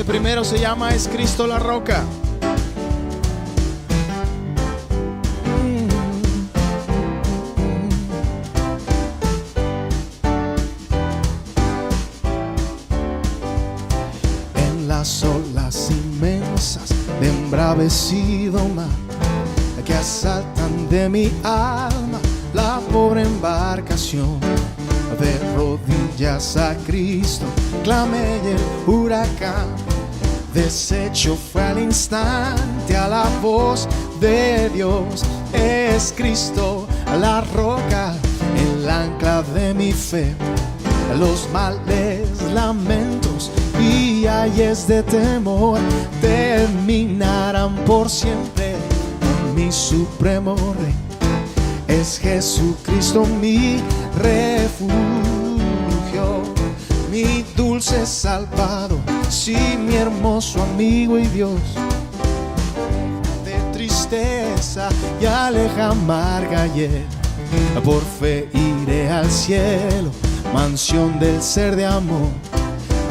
Este primero se llama Es Cristo la roca. En las olas inmensas de embravecido mar que asaltan de mi alma la pobre embarcación, de rodillas a Cristo clamé y el huracán deshecho fue al instante a la voz de Dios. Es Cristo la roca, el ancla de mi fe. Los males, lamentos y ayes de temor terminarán por siempre con mi supremo Rey. Es Jesucristo mi refugio, mi dulce Salvador, sí, mi hermoso amigo y Dios. De tristeza y aleja amarga ayer, por fe iré al cielo, mansión del ser de amor,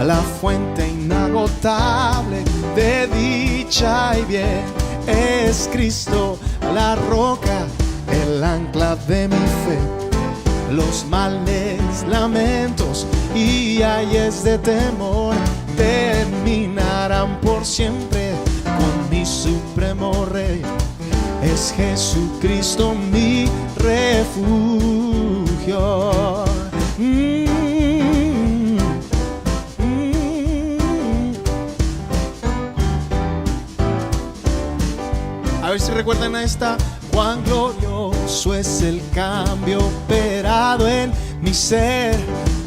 a la fuente inagotable de dicha y bien. Es Cristo la roca, el ancla de mi fe. Los males, lamentos y ayes de temor terminarán por siempre con mi supremo Rey. Es Jesucristo mi refugio. A ver si recuerdan a esta. Cuán glorioso es el cambio operado en mi ser,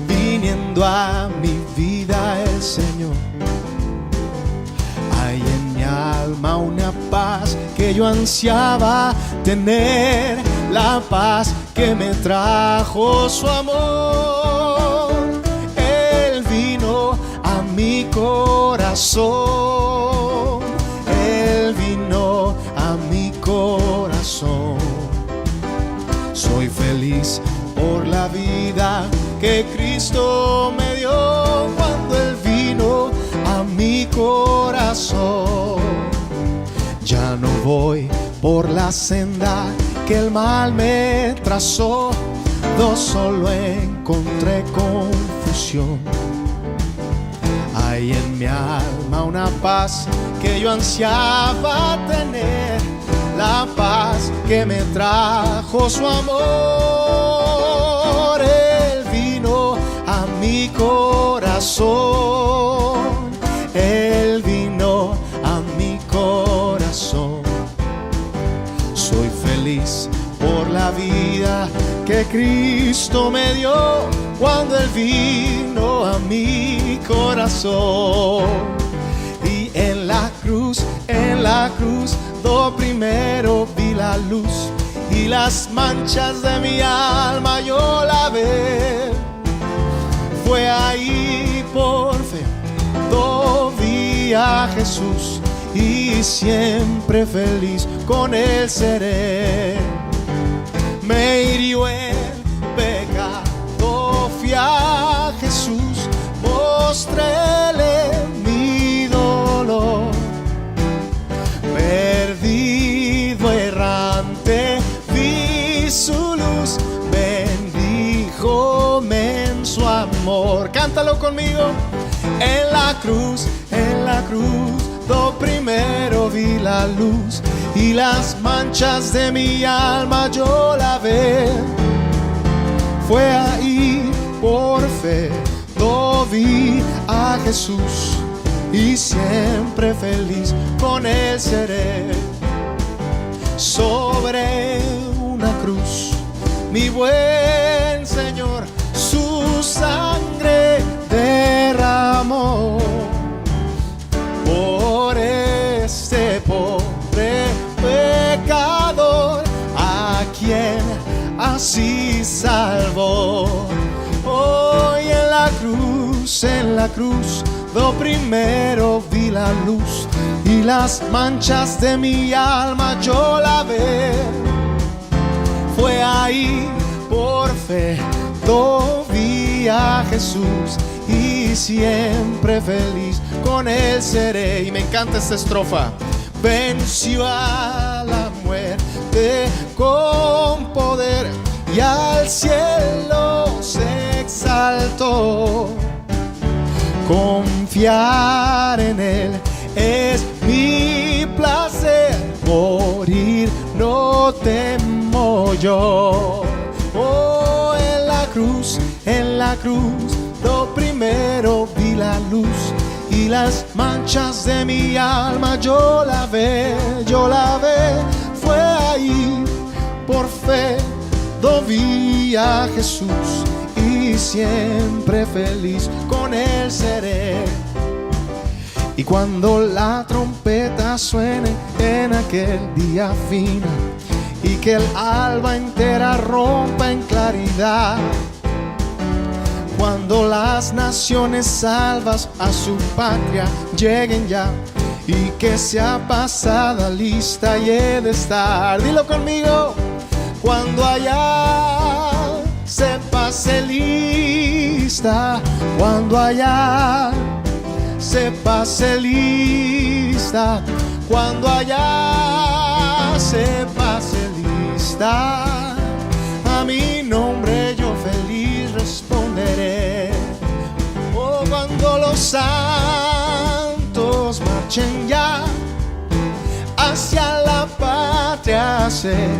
viniendo a mi vida el Señor. Hay en mi alma una paz que yo ansiaba tener, la paz que me trajo su amor. Él vino a mi corazón, Él vino a mi corazón. Soy feliz por la vida que Cristo me dio cuando Él vino a mi corazón. Ya no voy por la senda que el mal me trazó, no solo encontré confusión. Hay en mi alma una paz que yo ansiaba tener, la paz que me trajo su amor. Él vino a mi corazón, Él vino a mi corazón. Soy feliz por la vida que Cristo me dio cuando Él vino a mi corazón. Y en la cruz, do primero vi la luz y las manchas de mi alma yo la ve. Fue ahí por fe, do vi a Jesús y siempre feliz con Él seré. Me hirió el pecado, fui a Jesús, mostréle mi dolor. Perdido, errante, vi su luz, bendíjome en su amor. Cántalo conmigo. En la cruz, do primero vi la luz y las manchas de mi alma yo la ve. Fue ahí por fe, do vi a Jesús y siempre feliz con Él seré. Sobre una cruz, mi buen Señor, su sangre derramó por este pobre pecador, a quien así salvó. Hoy en la cruz, do primero vi la luz y las manchas de mi alma yo la ve. Fue ahí por fe, do vi a Jesús y siempre feliz. Con Él seré. Y me encanta esta estrofa. Venció a la muerte con poder y al cielo se exaltó. Confiar en Él es mi placer, morir no temo yo. Oh, en la cruz, lo primero vi la luz y las manchas de mi alma yo la ve, fue ahí por fe, lo vi a Jesús y siempre feliz con Él seré. Y cuando la trompeta suene en aquel día final y que el alba entera rompa en claridad, cuando las naciones salvas a su patria lleguen ya y que sea pasada lista y he de estar, dilo conmigo, cuando allá se pase lista, cuando allá se pase lista, cuando allá se pase lista, a mi nombre yo feliz responderé. Oh, cuando los santos marchen ya hacia la patria celestial,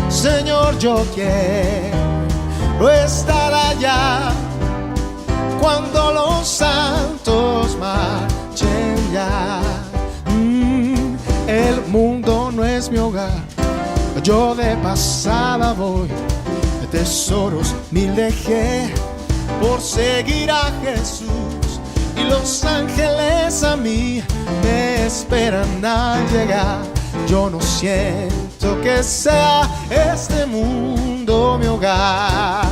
Señor, yo quiero estar allá. Cuando los santos marchen ya, el mundo no es mi hogar, yo de pasada voy, tesoros mil dejé por seguir a Jesús, y los ángeles a mí me esperan al llegar. Yo no siento que sea este mundo mi hogar.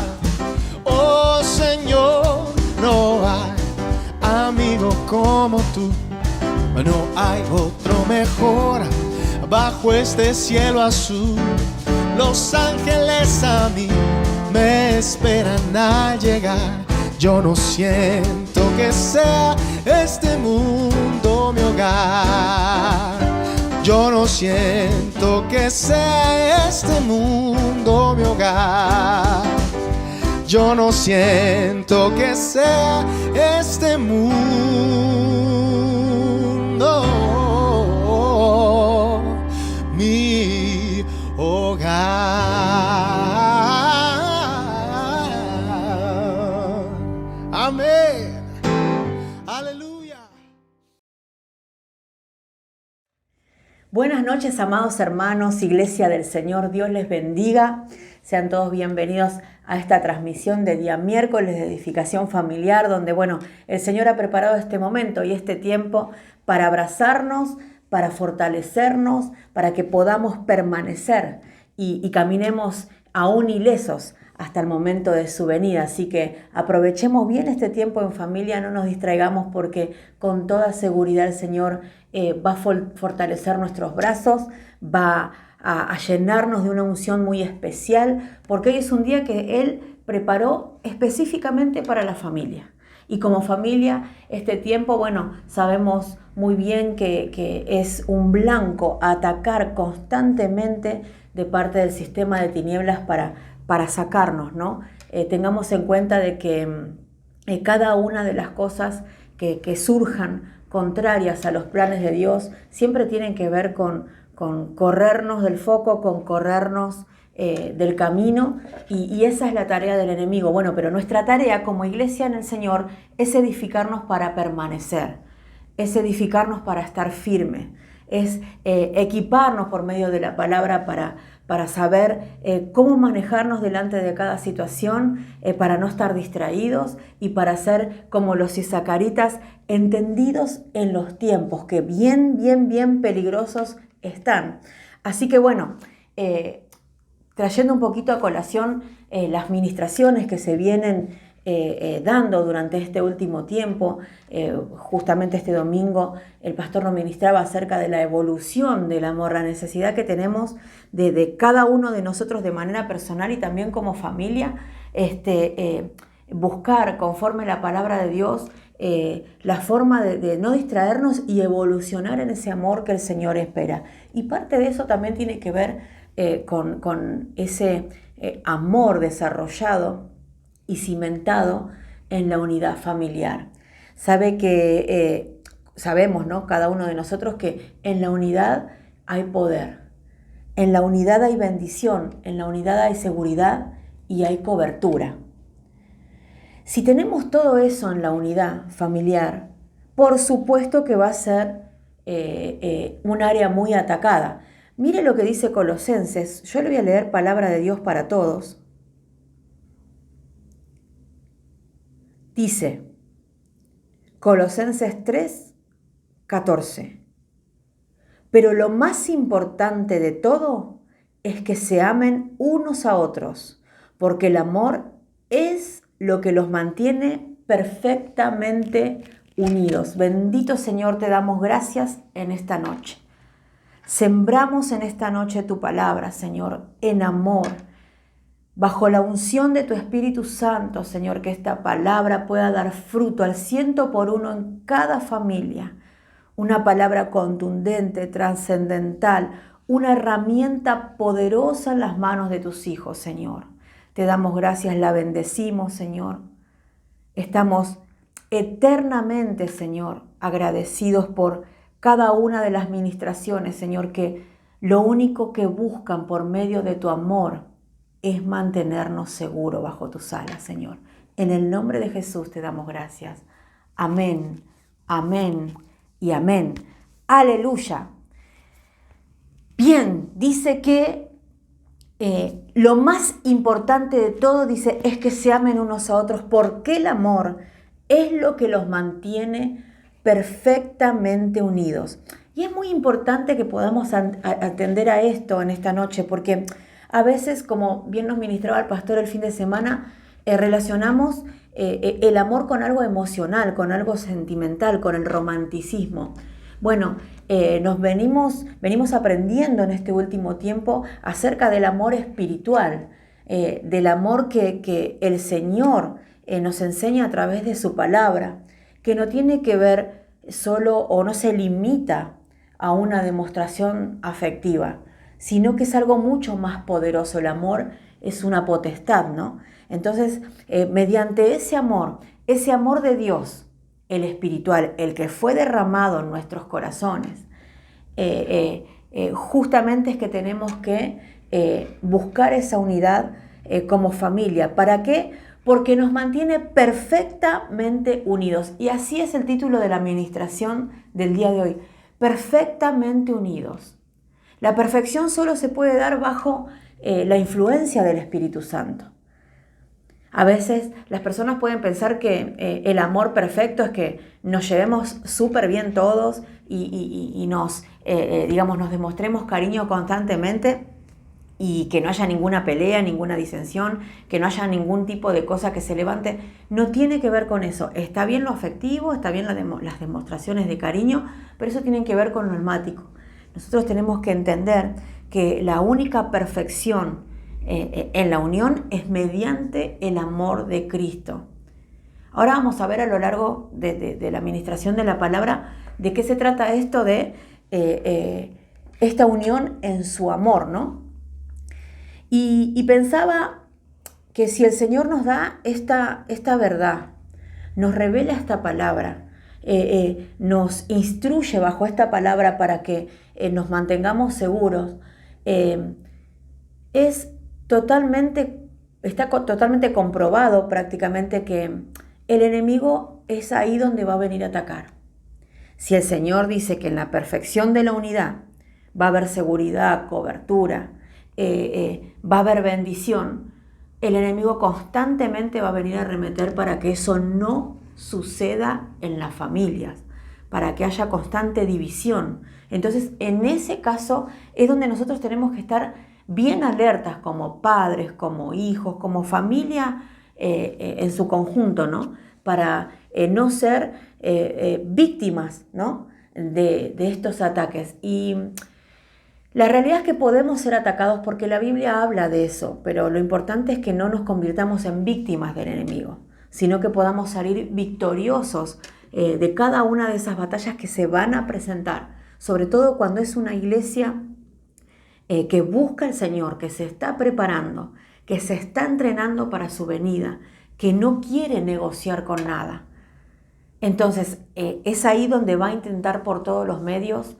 Oh Señor, no hay amigo como tú, no hay otro mejor bajo este cielo azul. Los ángeles a mí me esperan al llegar. Yo no siento que sea este mundo mi hogar. Yo no siento que sea este mundo mi hogar. Yo no siento que sea este mundo mi hogar. Amén. Aleluya. Buenas noches, amados hermanos, Iglesia del Señor, Dios les bendiga. Sean todos bienvenidos a esta transmisión de día miércoles de edificación familiar, donde, el Señor ha preparado este momento y este tiempo para abrazarnos, para fortalecernos, para que podamos permanecer y caminemos aún ilesos hasta el momento de su venida. Así que aprovechemos bien este tiempo en familia, no nos distraigamos, porque con toda seguridad el Señor va a fortalecer nuestros brazos, va a llenarnos de una unción muy especial, porque hoy es un día que Él preparó específicamente para la familia. Y como familia, este tiempo, sabemos muy bien que es un blanco a atacar constantemente de parte del sistema de tinieblas para sacarnos, ¿no? Tengamos en cuenta de que cada una de las cosas que surjan contrarias a los planes de Dios siempre tienen que ver con corrernos del foco, con corrernos del camino, y esa es la tarea del enemigo. Pero nuestra tarea como iglesia en el Señor es edificarnos para permanecer, es edificarnos para estar firme, es equiparnos por medio de la palabra para saber cómo manejarnos delante de cada situación, para no estar distraídos y para ser como los isacaritas, entendidos en los tiempos que bien peligrosos están. Así que trayendo un poquito a colación las ministraciones que se vienen dando durante este último tiempo, justamente este domingo el pastor nos ministraba acerca de la evolución del amor, la necesidad que tenemos de cada uno de nosotros de manera personal y también como familia, buscar conforme la palabra de Dios la forma de no distraernos y evolucionar en ese amor que el Señor espera. Y parte de eso también tiene que ver con ese amor desarrollado y cimentado en la unidad familiar. Sabemos, ¿no? Cada uno de nosotros que en la unidad hay poder, en la unidad hay bendición, en la unidad hay seguridad y hay cobertura. Si tenemos todo eso en la unidad familiar, por supuesto que va a ser un área muy atacada. Mire lo que dice Colosenses. Yo le voy a leer palabra de Dios para todos. Dice, Colosenses 3:14. Pero lo más importante de todo es que se amen unos a otros, porque el amor es lo que los mantiene perfectamente unidos. Bendito Señor, te damos gracias en esta noche. Sembramos en esta noche tu palabra, Señor, en amor, bajo la unción de tu Espíritu Santo, Señor, que esta palabra pueda dar fruto al 100% en cada familia. Una palabra contundente, trascendental, una herramienta poderosa en las manos de tus hijos, Señor. Te damos gracias, la bendecimos, Señor. Estamos eternamente, Señor, agradecidos por cada una de las ministraciones, Señor, que lo único que buscan por medio de tu amor es mantenernos seguros bajo tus alas, Señor. En el nombre de Jesús te damos gracias. Amén, amén y amén. Aleluya. Bien, dice que lo más importante de todo, dice, es que se amen unos a otros, porque el amor es lo que los mantiene perfectamente unidos. Y es muy importante que podamos atender a esto en esta noche, porque a veces, como bien nos ministraba el pastor el fin de semana, relacionamos el amor con algo emocional, con algo sentimental, con el romanticismo. Bueno, nos venimos aprendiendo en este último tiempo acerca del amor espiritual, del amor que el Señor nos enseña a través de su palabra, que no tiene que ver solo o no se limita a una demostración afectiva, sino que es algo mucho más poderoso. El amor es una potestad, ¿no? Entonces, mediante ese amor de Dios, el espiritual, el que fue derramado en nuestros corazones, justamente es que tenemos que buscar esa unidad como familia. ¿Para qué? Porque nos mantiene perfectamente unidos. Y así es el título de la administración del día de hoy. Perfectamente unidos. La perfección solo se puede dar bajo la influencia del Espíritu Santo. A veces las personas pueden pensar que el amor perfecto es que nos llevemos súper bien todos y nos demostremos cariño constantemente y que no haya ninguna pelea, ninguna disensión, que no haya ningún tipo de cosa que se levante. No tiene que ver con eso. Está bien lo afectivo, está bien las demostraciones de cariño, pero eso tiene que ver con lo almático. Nosotros tenemos que entender que la única perfección en la unión es mediante el amor de Cristo. Ahora vamos a ver a lo largo de la administración de la palabra de qué se trata esto de esta unión en su amor, ¿no? Y pensaba que si el Señor nos da esta verdad, nos revela esta palabra, nos instruye bajo esta palabra para que nos mantengamos seguros, está totalmente comprobado prácticamente que el enemigo es ahí donde va a venir a atacar. Si el Señor dice que en la perfección de la unidad va a haber seguridad, cobertura, va a haber bendición, el enemigo constantemente va a venir a arremeter para que eso no suceda en las familias, para que haya constante división. Entonces, en ese caso es donde nosotros tenemos que estar bien alertas como padres, como hijos, como familia en su conjunto, ¿no? Para no ser víctimas, ¿no? de estos ataques. Y la realidad es que podemos ser atacados porque la Biblia habla de eso, pero lo importante es que no nos convirtamos en víctimas del enemigo. sino que podamos salir victoriosos de cada una de esas batallas que se van a presentar, sobre todo cuando es una iglesia que busca al Señor, que se está preparando, que se está entrenando para su venida, que no quiere negociar con nada. Entonces, es ahí donde va a intentar por todos los medios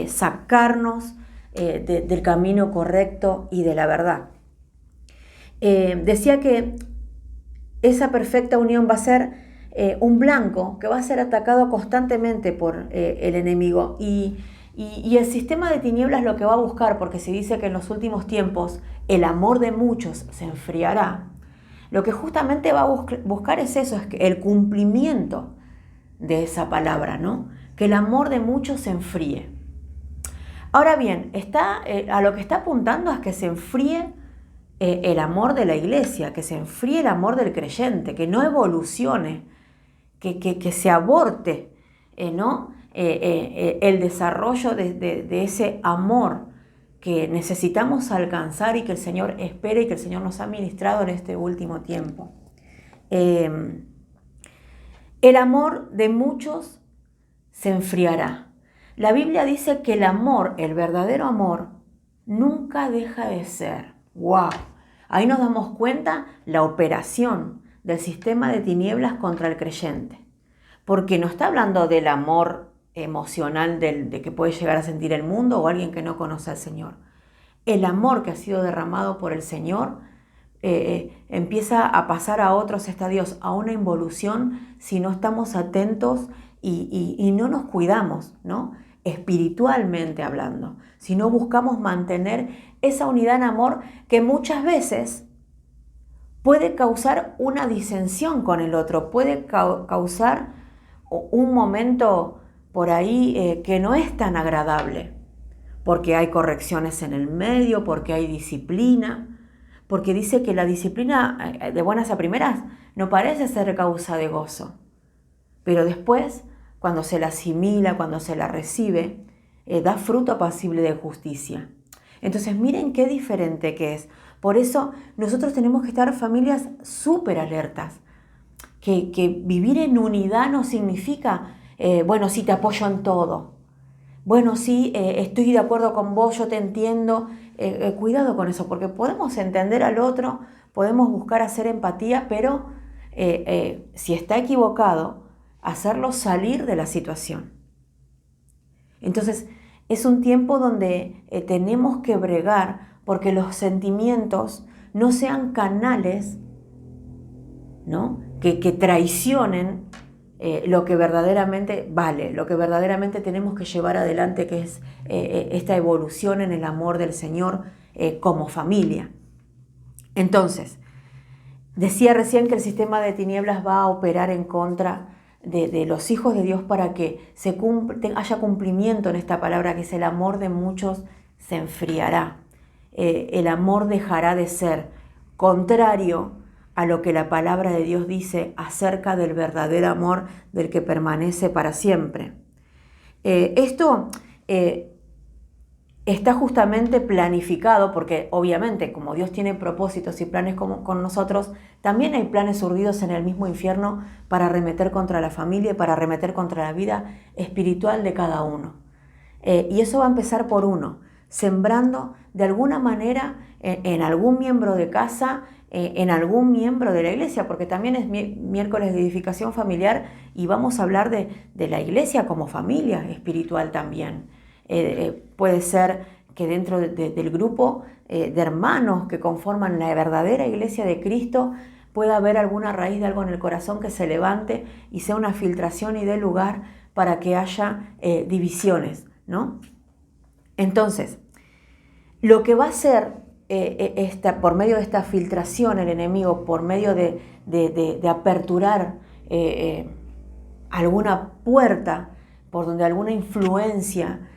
sacarnos del camino correcto y de la verdad. Decía que esa perfecta unión va a ser un blanco que va a ser atacado constantemente por el enemigo. Y el sistema de tinieblas lo que va a buscar, porque se dice que en los últimos tiempos el amor de muchos se enfriará, lo que justamente va a buscar es eso, es que el cumplimiento de esa palabra, ¿no? Que el amor de muchos se enfríe. Ahora bien, a lo que está apuntando es que se enfríe el amor de la iglesia, que se enfríe el amor del creyente, que no evolucione, que se aborte, ¿no? El desarrollo de ese amor que necesitamos alcanzar y que el Señor espera y que el Señor nos ha ministrado en este último tiempo. El amor de muchos se enfriará. La Biblia dice que el amor, el verdadero amor, nunca deja de ser. ¡Wow! Ahí nos damos cuenta la operación del sistema de tinieblas contra el creyente. Porque no está hablando del amor emocional de que puede llegar a sentir el mundo o alguien que no conoce al Señor. El amor que ha sido derramado por el Señor empieza a pasar a otros estadios, a una involución, si no estamos atentos y no nos cuidamos, ¿no? Espiritualmente hablando, si no buscamos mantener esa unidad en amor que muchas veces puede causar una disensión con el otro, puede causar un momento por ahí que no es tan agradable, porque hay correcciones en el medio, porque hay disciplina, porque dice que la disciplina de buenas a primeras no parece ser causa de gozo, pero después, cuando se la asimila, cuando se la recibe, da fruto apacible de justicia. Entonces miren qué diferente que es. Por eso nosotros tenemos que estar familias súper alertas, que vivir en unidad no significa, bueno, sí te apoyo en todo, bueno, sí, estoy de acuerdo con vos, yo te entiendo. Cuidado con eso, porque podemos entender al otro, podemos buscar hacer empatía, pero si está equivocado, hacerlo salir de la situación. Entonces, es un tiempo donde tenemos que bregar porque los sentimientos no sean canales, ¿no? que traicionen lo que verdaderamente vale, lo que verdaderamente tenemos que llevar adelante, que es esta evolución en el amor del Señor como familia. Entonces, decía recién que el sistema de tinieblas va a operar en contra de los hijos de Dios para que haya cumplimiento en esta palabra, que es el amor de muchos se enfriará. El amor dejará de ser, contrario a lo que la palabra de Dios dice acerca del verdadero amor del que permanece para siempre. Esto está justamente planificado porque obviamente como Dios tiene propósitos y planes con nosotros, también hay planes urdidos en el mismo infierno para arremeter contra la familia y para arremeter contra la vida espiritual de cada uno. Y eso va a empezar por uno, sembrando de alguna manera en algún miembro de casa, en algún miembro de la iglesia, porque también es miércoles de edificación familiar y vamos a hablar de la iglesia como familia espiritual también. Puede ser que dentro del grupo de hermanos que conforman la verdadera iglesia de Cristo pueda haber alguna raíz de algo en el corazón que se levante y sea una filtración y dé lugar para que haya divisiones, ¿no? Entonces, lo que va a hacer por medio de esta filtración el enemigo, por medio de aperturar alguna puerta por donde alguna influencia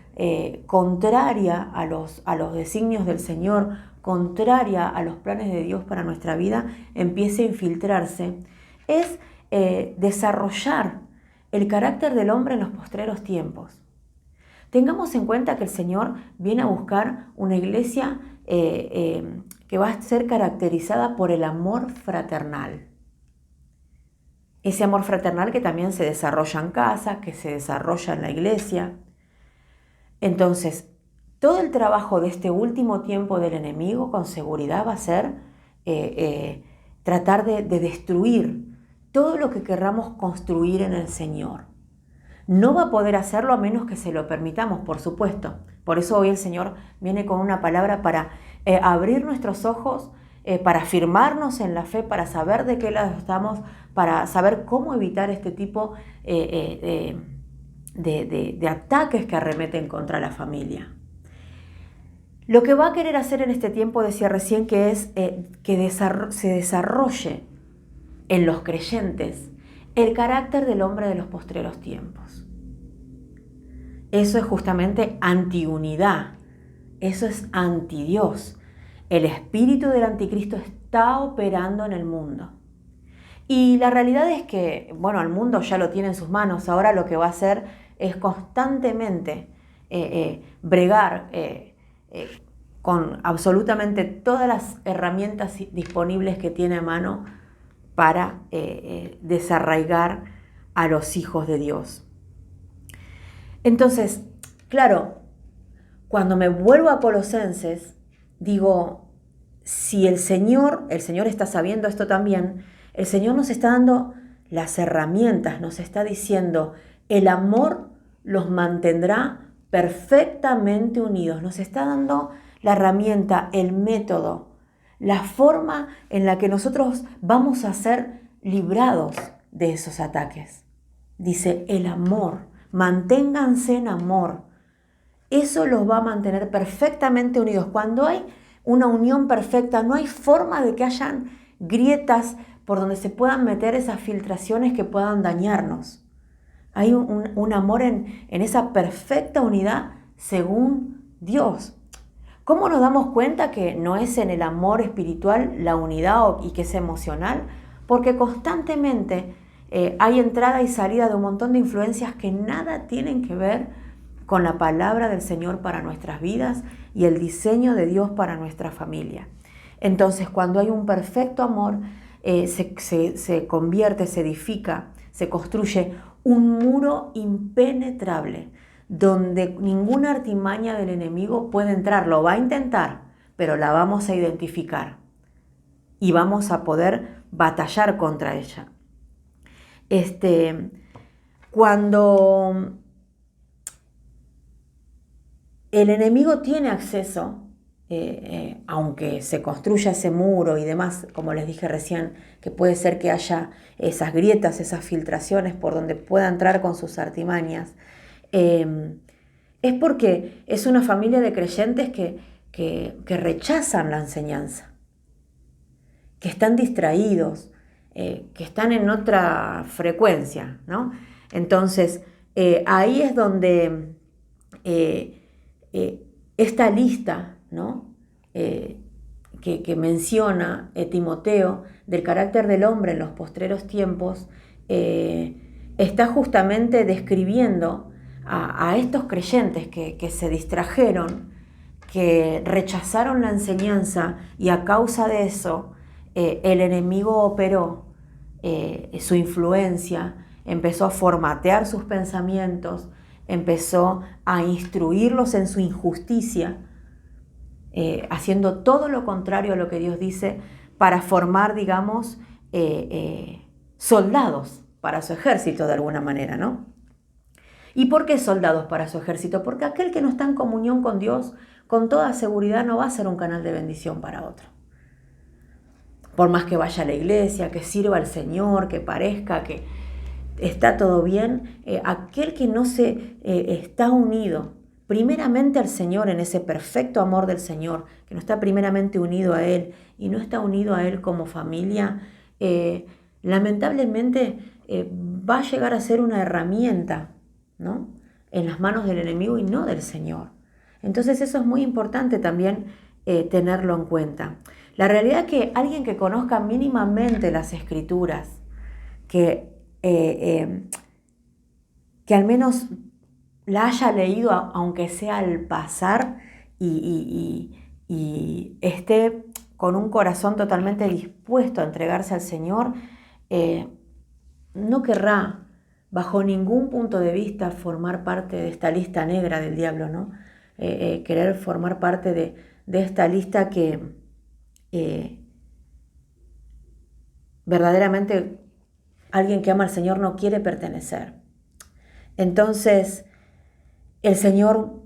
contraria a los designios del Señor, contraria a los planes de Dios para nuestra vida, empiece a infiltrarse, es desarrollar el carácter del hombre en los postreros tiempos. Tengamos en cuenta que el Señor viene a buscar una iglesia que va a ser caracterizada por el amor fraternal. ese amor fraternal que también se desarrolla en casa, que se desarrolla en la iglesia. Entonces, todo el trabajo de este último tiempo del enemigo con seguridad va a ser tratar de destruir todo lo que querramos construir en el Señor. No va a poder hacerlo a menos que se lo permitamos, por supuesto. Por eso hoy el Señor viene con una palabra para abrir nuestros ojos, para afirmarnos en la fe, para saber de qué lado estamos, para saber cómo evitar este tipo de ataques que arremeten contra la familia. Lo que va a querer hacer en este tiempo, decía recién, que es que se desarrolle en los creyentes el carácter del hombre de los postreros tiempos. Eso es justamente antiunidad, eso es antidios. El espíritu del anticristo está operando en el mundo. Y la realidad es que, bueno, el mundo ya lo tiene en sus manos. Ahora lo que va a hacer es constantemente bregar con absolutamente todas las herramientas disponibles que tiene a mano para desarraigar a los hijos de Dios. Entonces, claro, cuando me vuelvo a Colosenses, digo, si el Señor está sabiendo esto también, el Señor nos está dando las herramientas, nos está diciendo, el amor los mantendrá perfectamente unidos, nos está dando la herramienta, el método, la forma en la que nosotros vamos a ser librados de esos ataques. Dice, el amor, manténganse en amor. Eso los va a mantener perfectamente unidos. Cuando hay una unión perfecta, no hay forma de que hayan grietas por donde se puedan meter esas filtraciones que puedan dañarnos. Hay un amor en esa perfecta unidad según Dios. ¿Cómo nos damos cuenta que no es en el amor espiritual la unidad y que es emocional? Porque constantemente hay entrada y salida de un montón de influencias que nada tienen que ver con la palabra del Señor para nuestras vidas y el diseño de Dios para nuestra familia. Entonces, cuando hay un perfecto amor, se convierte, se edifica, se construye un muro impenetrable donde ninguna artimaña del enemigo puede entrar. Lo va a intentar, pero la vamos a identificar y vamos a poder batallar contra ella. Cuando el enemigo tiene acceso, aunque se construya ese muro y demás, como les dije recién, que puede ser que haya esas grietas, esas filtraciones por donde pueda entrar con sus artimañas, es porque es una familia de creyentes que rechazan la enseñanza, que están distraídos, que están en otra frecuencia, ¿no? Entonces, ahí es donde esta lista, ¿no? que menciona Timoteo del carácter del hombre en los postreros tiempos, está justamente describiendo a estos creyentes que se distrajeron, que rechazaron la enseñanza y a causa de eso el enemigo operó su influencia, empezó a formatear sus pensamientos, empezó a instruirlos en su injusticia, haciendo todo lo contrario a lo que Dios dice para formar, digamos, soldados para su ejército de alguna manera, ¿no? ¿Y por qué soldados para su ejército? Porque aquel que no está en comunión con Dios, con toda seguridad no va a ser un canal de bendición para otro. Por más que vaya a la iglesia, que sirva al Señor, que parezca que está todo bien, aquel que no se está unido primeramente al Señor, en ese perfecto amor del Señor, que no está primeramente unido a Él y no está unido a Él como familia, lamentablemente va a llegar a ser una herramienta, ¿no?, en las manos del enemigo y no del Señor. Entonces eso es muy importante también tenerlo en cuenta. La realidad es que alguien que conozca mínimamente las Escrituras, que al menos la haya leído, aunque sea al pasar, y esté con un corazón totalmente dispuesto a entregarse al Señor, no querrá bajo ningún punto de vista formar parte de esta lista negra del diablo, ¿no? Querer formar parte de esta lista que verdaderamente alguien que ama al Señor no quiere pertenecer. Entonces, el Señor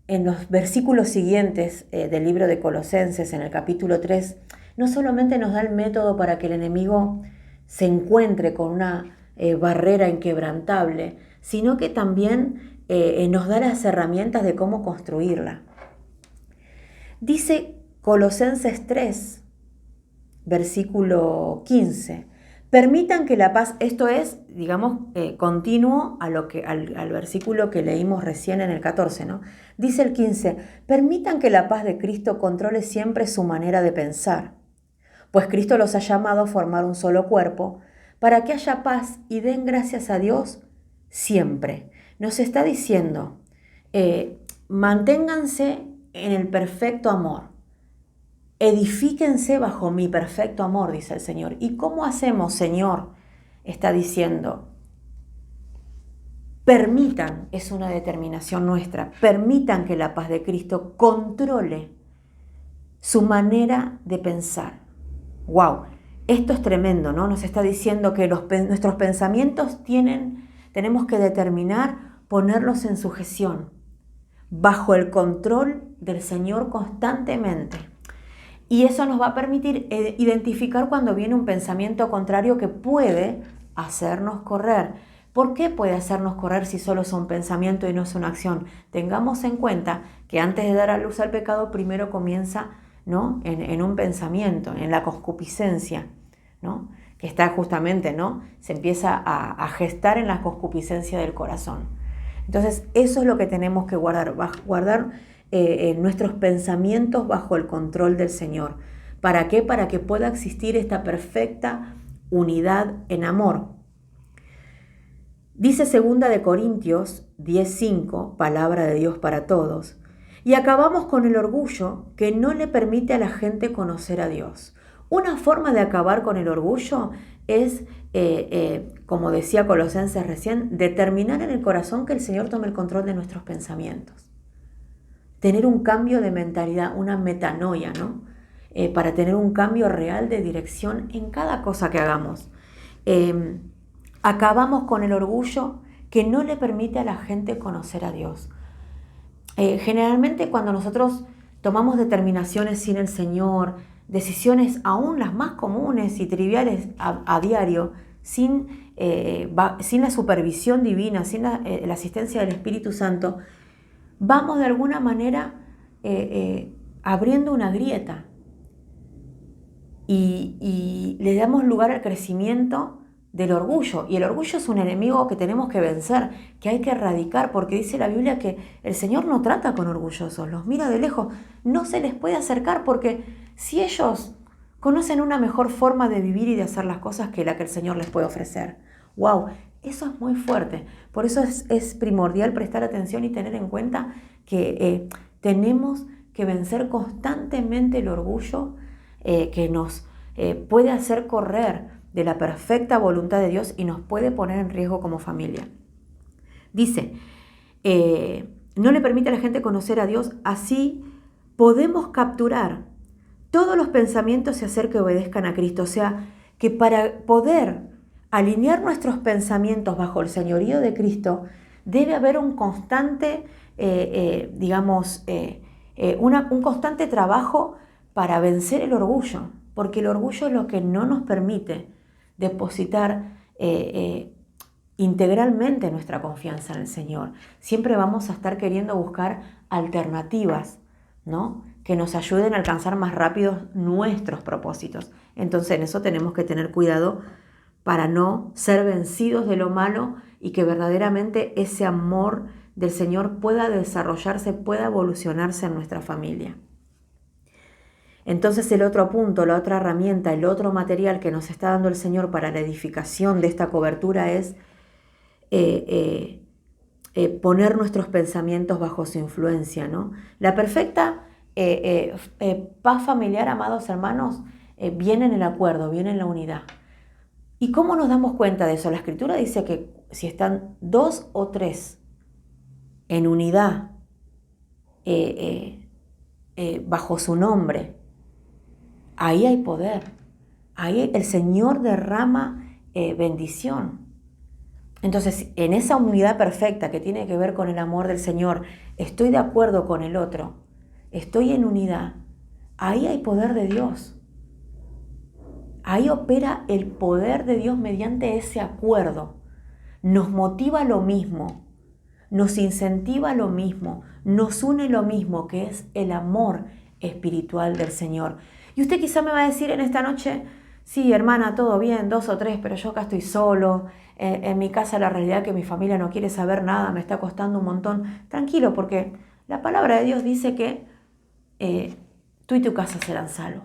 en los versículos siguientes del libro de Colosenses, en el capítulo 3, no solamente nos da el método para que el enemigo se encuentre con una barrera inquebrantable, sino que también nos da las herramientas de cómo construirla. Dice Colosenses 3, versículo 15, permitan que la paz, esto es, digamos, continuo al versículo que leímos recién en el 14, ¿no? Dice el 15, permitan que la paz de Cristo controle siempre su manera de pensar, pues Cristo los ha llamado a formar un solo cuerpo, para que haya paz y den gracias a Dios siempre. Nos está diciendo, manténganse en el perfecto amor. Edifíquense bajo mi perfecto amor, dice el Señor. ¿Y cómo hacemos, Señor? Está diciendo, permitan, es una determinación nuestra, permitan que la paz de Cristo controle su manera de pensar. ¡Wow! Esto es tremendo, ¿no? Nos está diciendo que nuestros pensamientos tenemos que determinar ponerlos en sujeción, bajo el control del Señor constantemente. Y eso nos va a permitir identificar cuando viene un pensamiento contrario que puede hacernos correr. ¿Por qué puede hacernos correr si solo es un pensamiento y no es una acción? Tengamos en cuenta que antes de dar a luz al pecado, primero comienza, ¿no? en un pensamiento, en la concupiscencia, ¿no? Que está justamente, ¿no? Se empieza a gestar en la concupiscencia del corazón. Entonces, eso es lo que tenemos que guardar nuestros pensamientos bajo el control del Señor. ¿Para qué? Para que pueda existir esta perfecta unidad en amor. Dice 2 de Corintios 10:5, palabra de Dios para todos. Y acabamos con el orgullo que no le permite a la gente conocer a Dios. Una forma de acabar con el orgullo es, como decía Colosenses recién, determinar en el corazón que el Señor tome el control de nuestros pensamientos. Tener un cambio de mentalidad, una metanoia, ¿no? Para tener un cambio real de dirección en cada cosa que hagamos. Acabamos con el orgullo que no le permite a la gente conocer a Dios. Generalmente cuando nosotros tomamos determinaciones sin el Señor, decisiones aún las más comunes y triviales a diario, sin la supervisión divina, sin la asistencia del Espíritu Santo, vamos de alguna manera abriendo una grieta y le damos lugar al crecimiento del orgullo. Y el orgullo es un enemigo que tenemos que vencer, que hay que erradicar, porque dice la Biblia que el Señor no trata con orgullosos, los mira de lejos, no se les puede acercar, porque si ellos conocen una mejor forma de vivir y de hacer las cosas que la que el Señor les puede ofrecer. ¡Wow! Eso es muy fuerte. Por eso es primordial prestar atención y tener en cuenta que tenemos que vencer constantemente el orgullo que nos puede hacer correr de la perfecta voluntad de Dios y nos puede poner en riesgo como familia. Dice, no le permite a la gente conocer a Dios, así podemos capturar todos los pensamientos y hacer que obedezcan a Cristo. O sea, que para poder alinear nuestros pensamientos bajo el señorío de Cristo, debe haber un constante, un constante trabajo para vencer el orgullo, porque el orgullo es lo que no nos permite depositar integralmente nuestra confianza en el Señor. Siempre vamos a estar queriendo buscar alternativas, ¿no? Que nos ayuden a alcanzar más rápido nuestros propósitos. Entonces en eso tenemos que tener cuidado para no ser vencidos de lo malo y que verdaderamente ese amor del Señor pueda desarrollarse, pueda evolucionarse en nuestra familia. Entonces el otro punto, la otra herramienta, el otro material que nos está dando el Señor para la edificación de esta cobertura es poner nuestros pensamientos bajo su influencia, ¿no? La perfecta paz familiar, amados hermanos, viene en el acuerdo, viene en la unidad. ¿Y cómo nos damos cuenta de eso? La Escritura dice que si están 2 o 3 en unidad bajo su nombre, ahí hay poder. Ahí el Señor derrama bendición. Entonces, en esa unidad perfecta que tiene que ver con el amor del Señor, estoy de acuerdo con el otro, estoy en unidad, ahí hay poder de Dios. Ahí opera el poder de Dios mediante ese acuerdo. Nos motiva lo mismo, nos incentiva lo mismo, nos une lo mismo, que es el amor espiritual del Señor. Y usted quizá me va a decir en esta noche, sí, hermana, todo bien, 2 o 3, pero yo acá estoy solo. En mi casa la realidad es que mi familia no quiere saber nada, me está costando un montón. Tranquilo, porque la palabra de Dios dice que tú y tu casa serán salvos.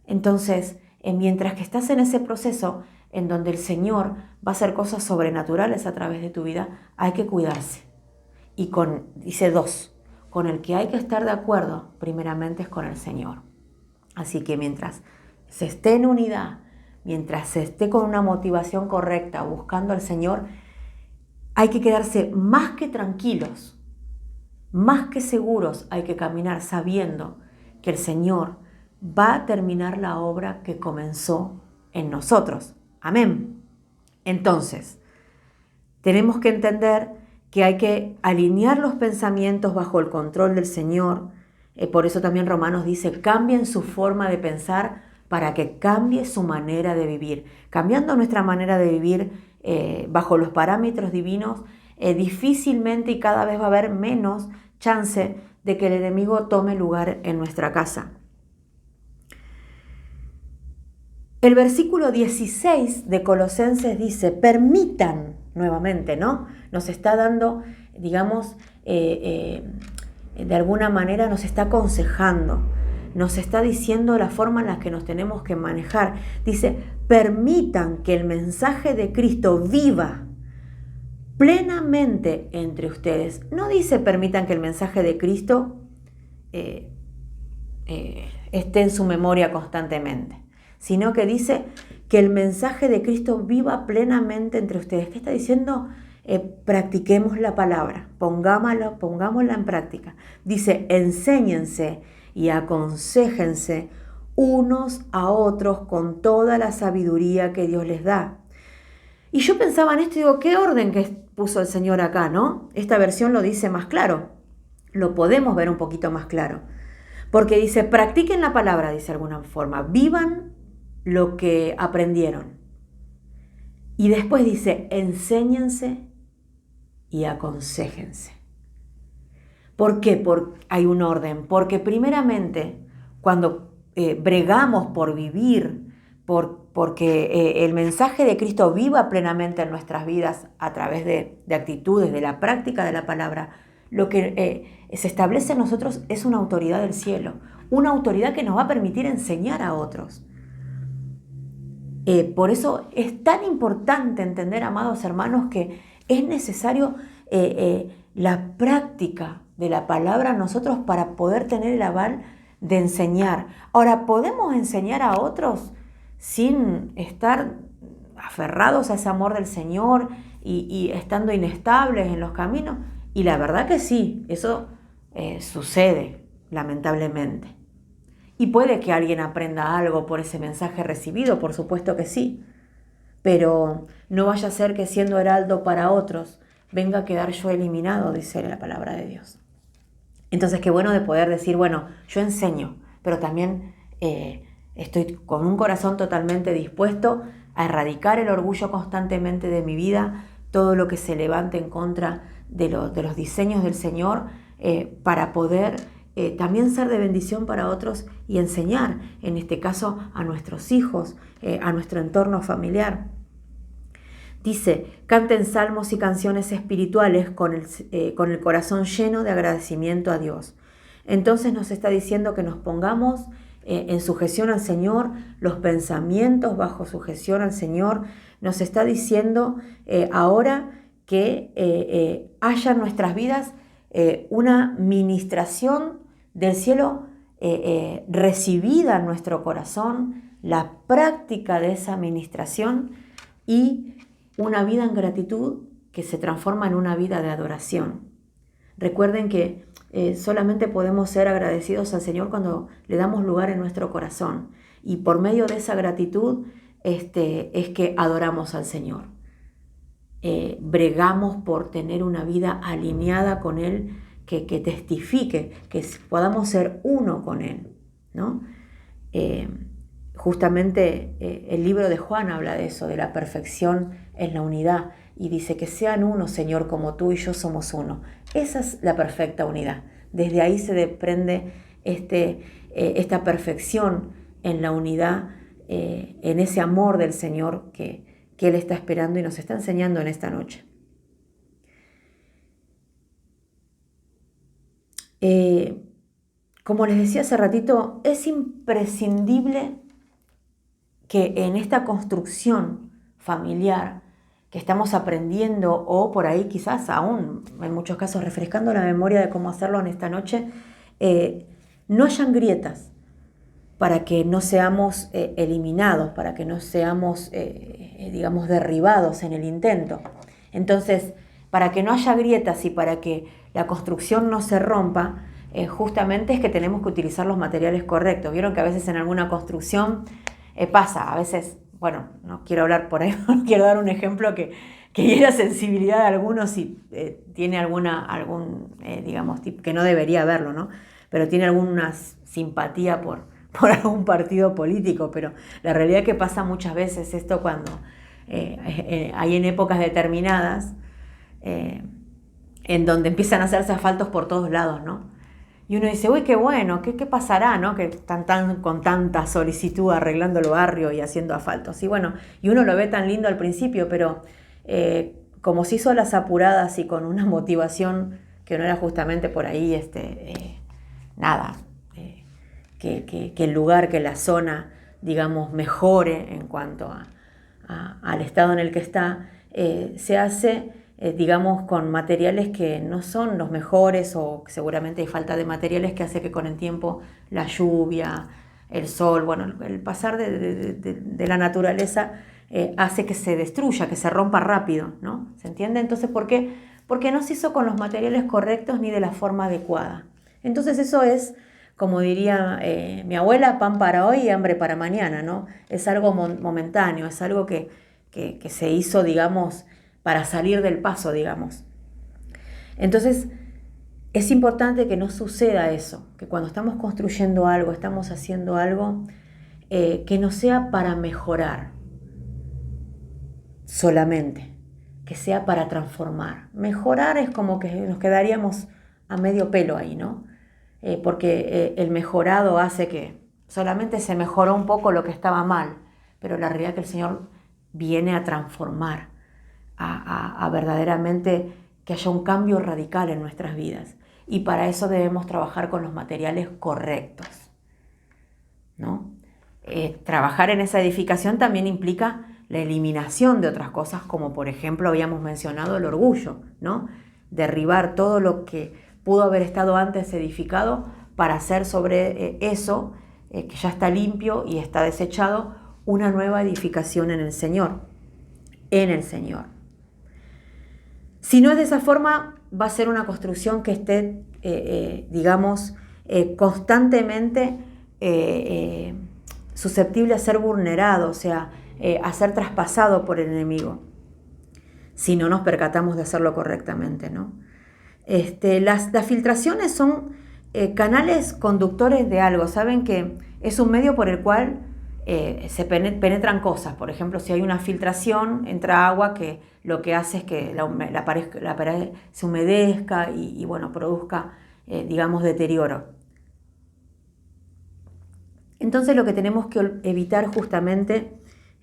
Entonces, mientras que estás en ese proceso en donde el Señor va a hacer cosas sobrenaturales a través de tu vida, hay que cuidarse. Y dice 2, con el que hay que estar de acuerdo, primeramente es con el Señor. Así que mientras se esté en unidad, mientras se esté con una motivación correcta, buscando al Señor, hay que quedarse más que tranquilos, más que seguros, hay que caminar sabiendo que el Señor va a terminar la obra que comenzó en nosotros. Amén. Entonces, tenemos que entender que hay que alinear los pensamientos bajo el control del Señor. Por eso también Romanos dice, cambien su forma de pensar para que cambie su manera de vivir. Cambiando nuestra manera de vivir bajo los parámetros divinos, difícilmente y cada vez va a haber menos chance de que el enemigo tome lugar en nuestra casa. El versículo 16 de Colosenses dice, permitan, nuevamente, ¿no? Nos está dando, digamos, de alguna manera nos está aconsejando, nos está diciendo la forma en la que nos tenemos que manejar. Dice, permitan que el mensaje de Cristo viva plenamente entre ustedes. No dice permitan que el mensaje de Cristo esté en su memoria constantemente, sino que dice que el mensaje de Cristo viva plenamente entre ustedes. ¿Qué está diciendo? Practiquemos la palabra, pongámosla en práctica. Dice, enséñense y aconséjense unos a otros con toda la sabiduría que Dios les da. Y yo pensaba en esto y digo, ¿qué orden que puso el Señor acá, no? Esta versión lo dice más claro, lo podemos ver un poquito más claro. Porque dice, practiquen la palabra, dice de alguna forma, vivan lo que aprendieron. Y después dice, enséñense y aconséjense. ¿Por qué? Porque hay un orden. Porque primeramente, cuando bregamos por vivir, porque el mensaje de Cristo viva plenamente en nuestras vidas a través de actitudes, de la práctica de la palabra, lo que se establece en nosotros es una autoridad del cielo, una autoridad que nos va a permitir enseñar a otros. Por eso es tan importante entender, amados hermanos, que es necesario la práctica de la palabra en nosotros para poder tener el aval de enseñar. Ahora, ¿podemos enseñar a otros sin estar aferrados a ese amor del Señor y estando inestables en los caminos? Y la verdad que sí, eso sucede, lamentablemente. Y puede que alguien aprenda algo por ese mensaje recibido, por supuesto que sí. Pero no vaya a ser que siendo heraldo para otros, venga a quedar yo eliminado, dice la palabra de Dios. Entonces, qué bueno de poder decir, bueno, yo enseño, pero también estoy con un corazón totalmente dispuesto a erradicar el orgullo constantemente de mi vida, todo lo que se levante en contra de los diseños del Señor, para poder también ser de bendición para otros y enseñar, en este caso, a nuestros hijos, a nuestro entorno familiar. Dice, canten salmos y canciones espirituales con el corazón lleno de agradecimiento a Dios. Entonces nos está diciendo que nos pongamos en sujeción al Señor, los pensamientos bajo sujeción al Señor. Nos está diciendo ahora que haya en nuestras vidas una ministración del cielo recibida en nuestro corazón la práctica de esa administración y una vida en gratitud que se transforma en una vida de adoración. Recuerden que solamente podemos ser agradecidos al Señor cuando le damos lugar en nuestro corazón. Y por medio de esa gratitud es que adoramos al Señor. Bregamos por tener una vida alineada con Él, que testifique, que podamos ser uno con Él, ¿no? Justamente el libro de Juan habla de eso, de la perfección en la unidad, y dice que sean uno, Señor, como tú y yo somos uno. Esa es la perfecta unidad. Desde ahí se desprende esta perfección en la unidad, en ese amor del Señor que Él está esperando y nos está enseñando en esta noche. Como les decía hace ratito, es imprescindible que en esta construcción familiar que estamos aprendiendo, o por ahí quizás aún en muchos casos refrescando la memoria de cómo hacerlo en esta noche, no hayan grietas para que no seamos eliminados, para que no seamos, digamos, derribados en el intento. Entonces, para que no haya grietas y para que la construcción no se rompa, justamente es que tenemos que utilizar los materiales correctos. Vieron que a veces en alguna construcción pasa, a veces, bueno, no quiero hablar por ahí, quiero dar un ejemplo que hiera sensibilidad de algunos si tiene digamos, que no debería haberlo, ¿no? Pero tiene alguna simpatía por algún partido político, pero la realidad es que pasa muchas veces esto cuando hay en épocas determinadas en donde empiezan a hacerse asfaltos por todos lados, ¿no? Y uno dice, uy, qué bueno, ¿qué pasará, no? Que están con tanta solicitud arreglando el barrio y haciendo asfaltos. Y bueno, y uno lo ve tan lindo al principio, pero como se hizo a las apuradas y con una motivación que no era justamente por ahí, que el lugar, que la zona, digamos, mejore en cuanto al estado en el que está, se hace, digamos, con materiales que no son los mejores, o seguramente hay falta de materiales que hace que con el tiempo la lluvia, el sol, bueno, el pasar de la naturaleza hace que se destruya, que se rompa rápido, ¿no? ¿Se entiende? Entonces, ¿por qué? Porque no se hizo con los materiales correctos ni de la forma adecuada. Entonces eso es, como diría mi abuela, pan para hoy y hambre para mañana, ¿no? Es algo momentáneo, es algo que se hizo, digamos, para salir del paso, digamos. Entonces, es importante que no suceda eso, que cuando estamos construyendo algo, estamos haciendo algo, que no sea para mejorar solamente, que sea para transformar. Mejorar es como que nos quedaríamos a medio pelo ahí, ¿no? Porque el mejorado hace que solamente se mejoró un poco lo que estaba mal, pero la realidad es que el Señor viene a transformar, a verdaderamente que haya un cambio radical en nuestras vidas. Y para eso debemos trabajar con los materiales correctos, ¿no? Trabajar en esa edificación también implica la eliminación de otras cosas, como por ejemplo habíamos mencionado el orgullo, ¿no? Derribar todo lo que pudo haber estado antes edificado para hacer sobre eso, que ya está limpio y está desechado, una nueva edificación en el Señor. Si no es de esa forma, va a ser una construcción que esté, digamos, constantemente susceptible a ser vulnerado, o sea, a ser traspasado por el enemigo, si no nos percatamos de hacerlo correctamente, ¿no? Las filtraciones son canales conductores de algo. Saben que es un medio por el cual se penetran cosas. Por ejemplo, si hay una filtración, entra agua que lo que hace es que la pared se humedezca y bueno, produzca, digamos, deterioro. Entonces lo que tenemos que evitar justamente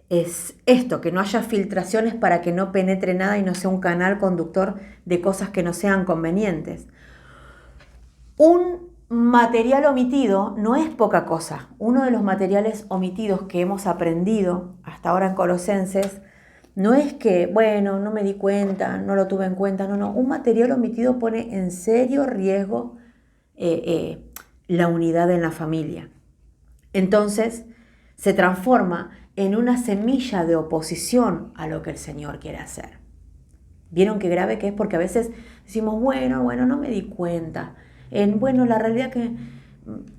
es esto, que no haya filtraciones para que no penetre nada y no sea un canal conductor de cosas que no sean convenientes. Un material omitido no es poca cosa. Uno de los materiales omitidos que hemos aprendido hasta ahora en Colosenses no es que, bueno, no me di cuenta, no lo tuve en cuenta, no. Un material omitido pone en serio riesgo la unidad en la familia. Entonces, se transforma en una semilla de oposición a lo que el Señor quiere hacer. ¿Vieron qué grave que es? Porque a veces decimos, bueno, no me di cuenta. Bueno, la realidad que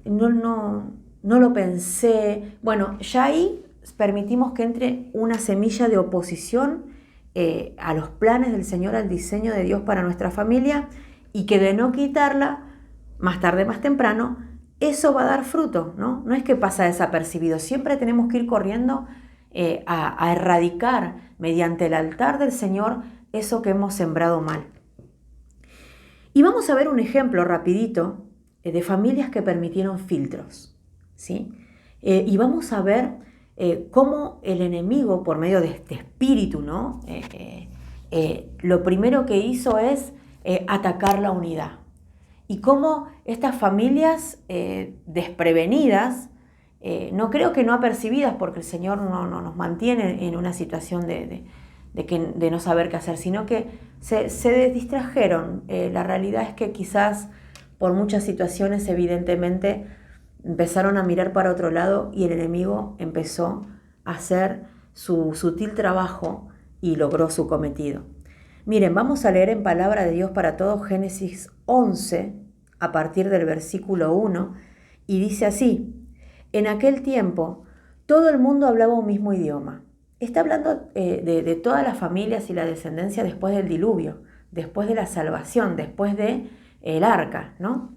no lo pensé. Bueno, ya ahí permitimos que entre una semilla de oposición a los planes del Señor, al diseño de Dios para nuestra familia, y que de no quitarla, más tarde, más temprano, eso va a dar fruto, ¿no? No es que pasa desapercibido, siempre tenemos que ir corriendo a erradicar mediante el altar del Señor eso que hemos sembrado mal. Y vamos a ver un ejemplo rapidito de familias que permitieron filtros, ¿sí? Y vamos a ver cómo el enemigo, por medio de este espíritu, ¿no? Lo primero que hizo es atacar la unidad. Y cómo estas familias desprevenidas, no creo que no apercibidas, porque el Señor no nos mantiene en una situación de no saber qué hacer, sino que se distrajeron. La realidad es que quizás por muchas situaciones evidentemente empezaron a mirar para otro lado y el enemigo empezó a hacer su sutil trabajo y logró su cometido. Miren, vamos a leer en Palabra de Dios para Todos Génesis 11 a partir del versículo 1 y dice así: en aquel tiempo todo el mundo hablaba un mismo idioma. Está hablando de todas las familias y la descendencia después del diluvio, después de la salvación, después del arca, ¿no?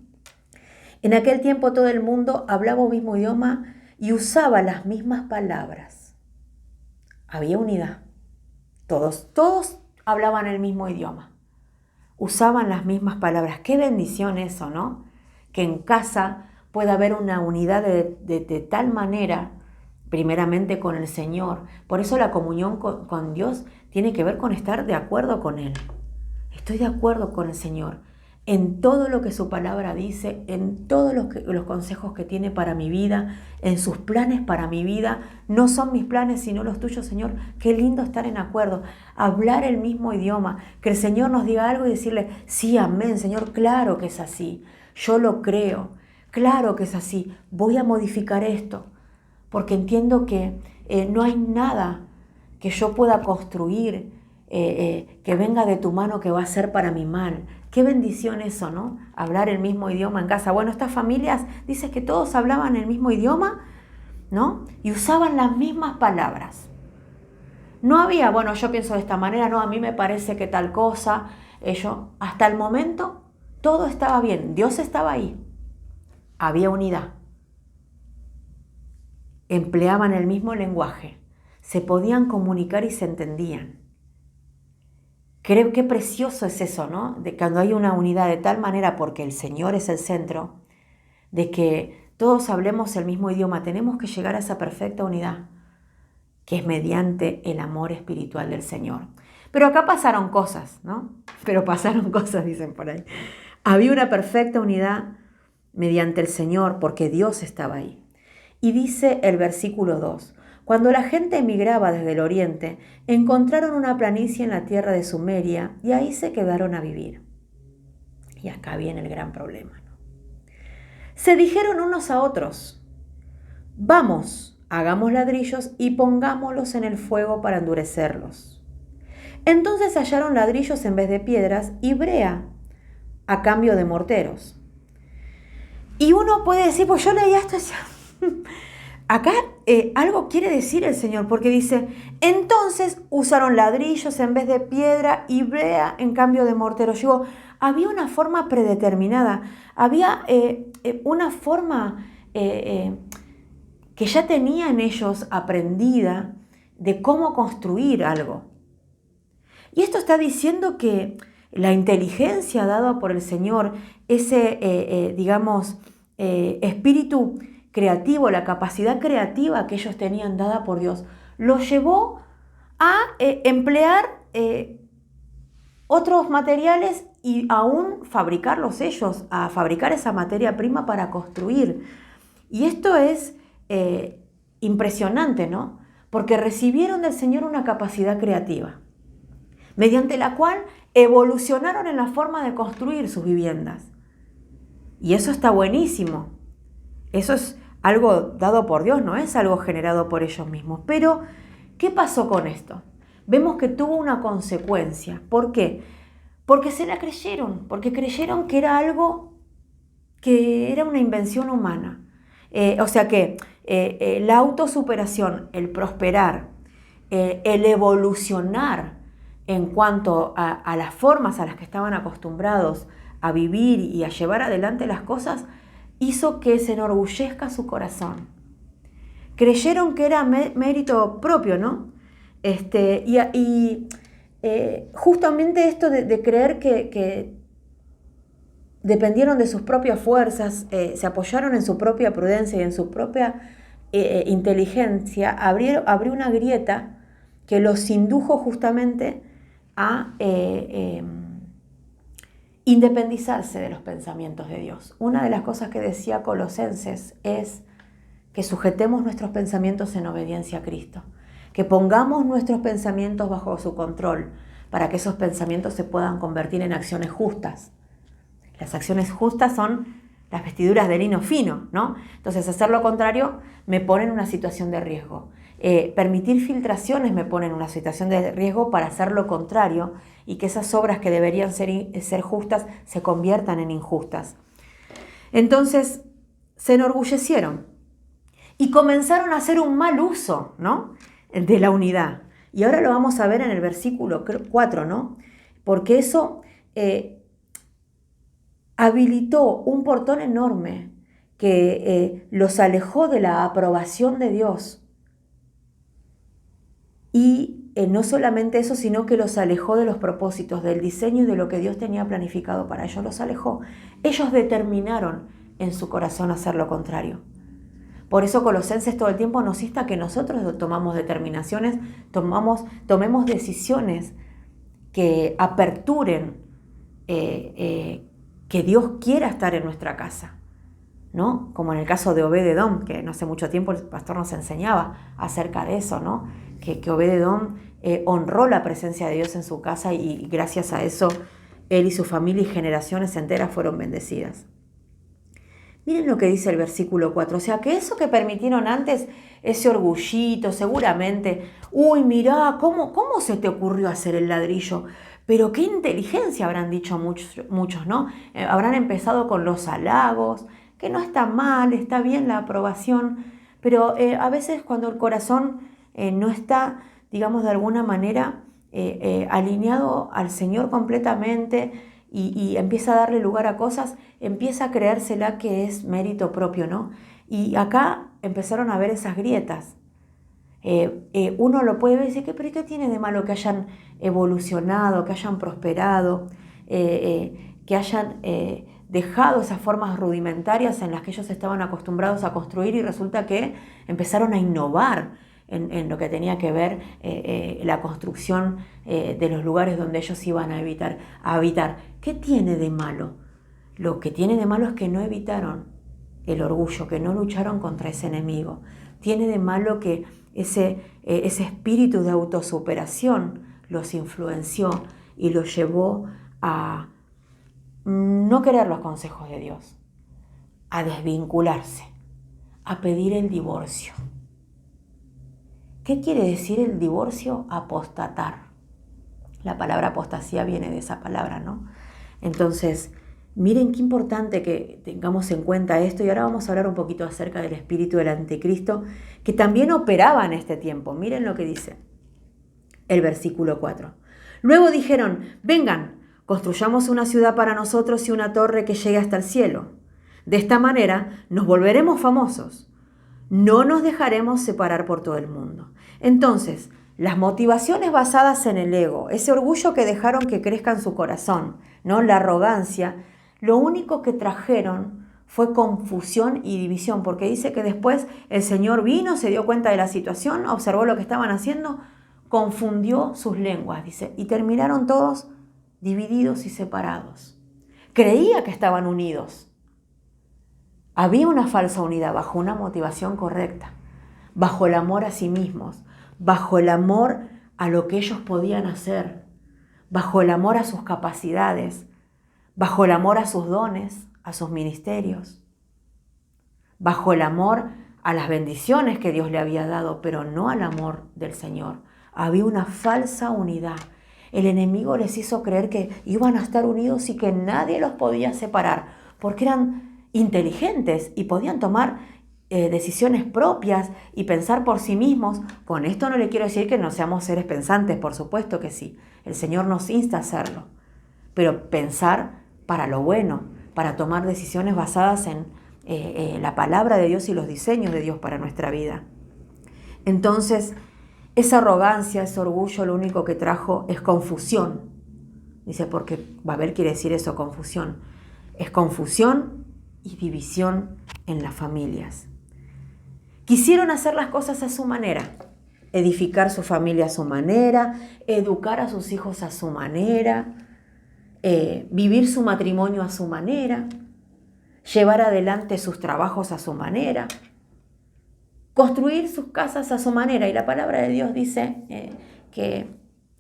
En aquel tiempo todo el mundo hablaba un mismo idioma y usaba las mismas palabras. Había unidad. Todos hablaban el mismo idioma. Usaban las mismas palabras. Qué bendición eso, ¿no? Que en casa pueda haber una unidad de tal manera, primeramente con el Señor. Por eso la comunión con Dios tiene que ver con estar de acuerdo con Él. Estoy de acuerdo con el Señor en todo lo que su palabra dice, en todos los consejos que tiene para mi vida, en sus planes para mi vida. No son mis planes sino los tuyos, Señor. Qué lindo estar en acuerdo, hablar el mismo idioma, que el Señor nos diga algo y decirle, sí, amén, Señor, claro que es así, yo lo creo, claro que es así, voy a modificar esto, porque entiendo que no hay nada que yo pueda construir que venga de tu mano que va a ser para mi mal. Qué bendición eso, ¿no? Hablar el mismo idioma en casa. Bueno, estas familias, dices que todos hablaban el mismo idioma, ¿no? Y usaban las mismas palabras. No había, bueno, yo pienso de esta manera, no, a mí me parece que tal cosa. Hasta el momento, todo estaba bien. Dios estaba ahí. Había unidad. Empleaban el mismo lenguaje. Se podían comunicar y se entendían. Creo que precioso es eso, ¿no? De cuando hay una unidad de tal manera, porque el Señor es el centro, de que todos hablemos el mismo idioma. Tenemos que llegar a esa perfecta unidad, que es mediante el amor espiritual del Señor. Pero acá pasaron cosas, ¿no? Pero pasaron cosas, dicen por ahí. Había una perfecta unidad mediante el Señor, porque Dios estaba ahí. Y dice el versículo 2, cuando la gente emigraba desde el oriente, encontraron una planicie en la tierra de Sumeria y ahí se quedaron a vivir. Y acá viene el gran problema, ¿no? Se dijeron unos a otros, vamos, hagamos ladrillos y pongámoslos en el fuego para endurecerlos. Entonces hallaron ladrillos en vez de piedras y brea a cambio de morteros. Y uno puede decir, pues yo leía esto y decía, acá algo quiere decir el Señor, porque dice, entonces usaron ladrillos en vez de piedra y brea en cambio de morteros. Digo, había una forma predeterminada, había una forma que ya tenían ellos aprendida de cómo construir algo. Y esto está diciendo que la inteligencia dada por el Señor, ese, espíritu creativo, la capacidad creativa que ellos tenían dada por Dios, los llevó a emplear otros materiales y aún fabricarlos ellos, a fabricar esa materia prima para construir. Y esto es impresionante, ¿no? Porque recibieron del Señor una capacidad creativa, mediante la cual evolucionaron en la forma de construir sus viviendas. Y eso está buenísimo. Eso es algo dado por Dios, no es algo generado por ellos mismos. Pero, ¿qué pasó con esto? Vemos que tuvo una consecuencia. ¿Por qué? Porque se la creyeron, porque creyeron que era algo que era una invención humana. O sea que la autosuperación, el prosperar, el evolucionar en cuanto a las formas a las que estaban acostumbrados a vivir y a llevar adelante las cosas, hizo que se enorgullezca su corazón. Creyeron que era mérito propio, ¿no? Justamente esto de creer que dependieron de sus propias fuerzas, se apoyaron en su propia prudencia y en su propia inteligencia, abrió una grieta que los indujo justamente a independizarse de los pensamientos de Dios. Una de las cosas que decía Colosenses es que sujetemos nuestros pensamientos en obediencia a Cristo, que pongamos nuestros pensamientos bajo su control para que esos pensamientos se puedan convertir en acciones justas. Las acciones justas son las vestiduras de lino fino, ¿no? Entonces, hacer lo contrario me pone en una situación de riesgo. Permitir filtraciones me pone en una situación de riesgo para hacer lo contrario y que esas obras que deberían ser justas se conviertan en injustas. Entonces, se enorgullecieron y comenzaron a hacer un mal uso, ¿no?, de la unidad. Y ahora lo vamos a ver en el versículo 4, ¿no? Porque eso habilitó un portón enorme que los alejó de la aprobación de Dios. Y no solamente eso, sino que los alejó de los propósitos, del diseño y de lo que Dios tenía planificado para ellos. Los alejó. Ellos determinaron en su corazón hacer lo contrario. Por eso Colosenses todo el tiempo nos insta que nosotros tomamos determinaciones, tomemos decisiones que aperturen que Dios quiera estar en nuestra casa, ¿no? Como en el caso de Obed-Edom, que no hace mucho tiempo el pastor nos enseñaba acerca de eso, ¿no? Que Obed-Edom honró la presencia de Dios en su casa y gracias a eso él y su familia y generaciones enteras fueron bendecidas. Miren lo que dice el versículo 4, o sea que eso que permitieron antes, ese orgullito, seguramente, uy, mirá, ¿cómo se te ocurrió hacer el ladrillo? Pero qué inteligencia habrán dicho muchos, ¿no? Habrán empezado con los halagos, que no está mal, está bien la aprobación, pero a veces cuando el corazón no está, digamos, de alguna manera alineado al Señor completamente y empieza a darle lugar a cosas, empieza a creérsela que es mérito propio, ¿no? Y acá empezaron a ver esas grietas. Uno lo puede ver y decir, ¿pero qué tiene de malo que hayan evolucionado, que hayan prosperado, que hayan dejado esas formas rudimentarias en las que ellos estaban acostumbrados a construir y resulta que empezaron a innovar en lo que tenía que ver la construcción de los lugares donde ellos iban a habitar? ¿Qué tiene de malo? Lo que tiene de malo es que no evitaron el orgullo, que no lucharon contra ese enemigo. Tiene de malo que ese espíritu de autosuperación los influenció y los llevó a no querer los consejos de Dios, a desvincularse, a pedir el divorcio. ¿Qué quiere decir el divorcio? Apostatar. La palabra apostasía viene de esa palabra, ¿no? Entonces, miren qué importante que tengamos en cuenta esto y ahora vamos a hablar un poquito acerca del espíritu del anticristo que también operaba en este tiempo. Miren lo que dice el versículo 4. Luego dijeron, vengan, construyamos una ciudad para nosotros y una torre que llegue hasta el cielo. De esta manera nos volveremos famosos. No nos dejaremos separar por todo el mundo. Entonces, las motivaciones basadas en el ego, ese orgullo que dejaron que crezca en su corazón, ¿no? La arrogancia, lo único que trajeron fue confusión y división, porque dice que después el Señor vino, se dio cuenta de la situación, observó lo que estaban haciendo, confundió sus lenguas, dice, y terminaron todos divididos y separados. Creía que estaban unidos. Había una falsa unidad bajo una motivación correcta, bajo el amor a sí mismos, bajo el amor a lo que ellos podían hacer, bajo el amor a sus capacidades, bajo el amor a sus dones, a sus ministerios, bajo el amor a las bendiciones que Dios le había dado, pero no al amor del Señor. Había una falsa unidad. El enemigo les hizo creer que iban a estar unidos y que nadie los podía separar, porque eran inteligentes y podían tomar decisiones propias y pensar por sí mismos. Con esto no le quiero decir que no seamos seres pensantes, por supuesto que sí. El Señor nos insta a hacerlo, pero pensar para lo bueno, para tomar decisiones basadas en la palabra de Dios y los diseños de Dios para nuestra vida. Entonces, esa arrogancia, ese orgullo, lo único que trajo es confusión. Dice, porque Babel quiere decir eso, confusión. Es confusión y división en las familias. Quisieron hacer las cosas a su manera, edificar su familia a su manera, educar a sus hijos a su manera, vivir su matrimonio a su manera, llevar adelante sus trabajos a su manera, construir sus casas a su manera. Y la palabra de Dios dice que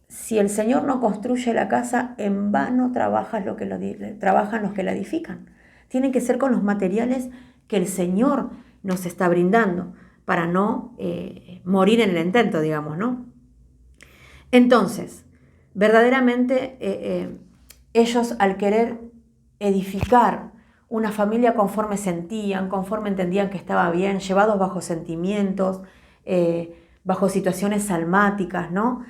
si el Señor no construye la casa, en vano trabajan los que la edifican. Tienen que ser con los materiales que el Señor nos está brindando para no morir en el intento, digamos, ¿no? Entonces, verdaderamente ellos, al querer edificar una familia conforme sentían, conforme entendían que estaba bien, llevados bajo sentimientos, bajo situaciones salmáticas, ¿no?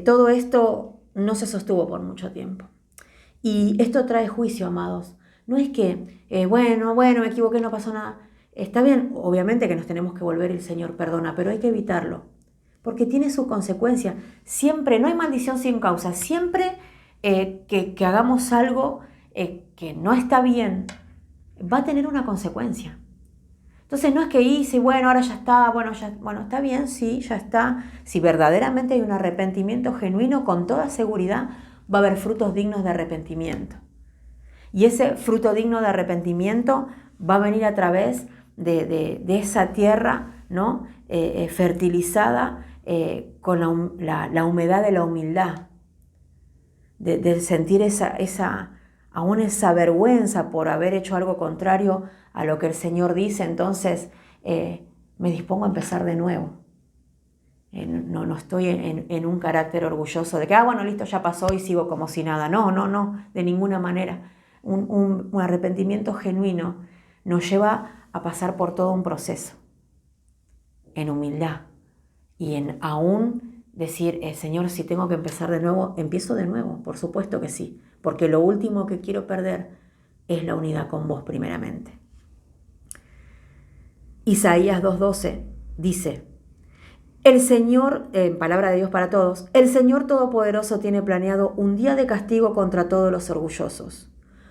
Todo esto no se sostuvo por mucho tiempo. Y esto trae juicio, amados. No es que, bueno, me equivoqué, no pasó nada. Está bien, obviamente que nos tenemos que volver, el Señor perdona, pero hay que evitarlo, porque tiene su consecuencia. Siempre, no hay maldición sin causa. Siempre que hagamos algo que no está bien, va a tener una consecuencia. Entonces no es que hice, bueno, ahora ya está, bueno, está bien, sí, ya está. Si verdaderamente hay un arrepentimiento genuino, con toda seguridad va a haber frutos dignos de arrepentimiento. Y ese fruto digno de arrepentimiento va a venir a través de esa tierra, ¿no? Fertilizada con la humedad de la humildad, de sentir aún esa vergüenza por haber hecho algo contrario a lo que el Señor dice. Entonces me dispongo a empezar de nuevo. No estoy en un carácter orgulloso de que, bueno, listo, ya pasó y sigo como si nada. No, de ninguna manera. Un arrepentimiento genuino nos lleva a pasar por todo un proceso en humildad y en aún decir, Señor, si tengo que empezar de nuevo, empiezo de nuevo, por supuesto que sí, porque lo último que quiero perder es la unidad con vos primeramente. Isaías 2:12 dice, el Señor, en palabra de Dios para todos, el Señor Todopoderoso tiene planeado un día de castigo contra todos los orgullosos,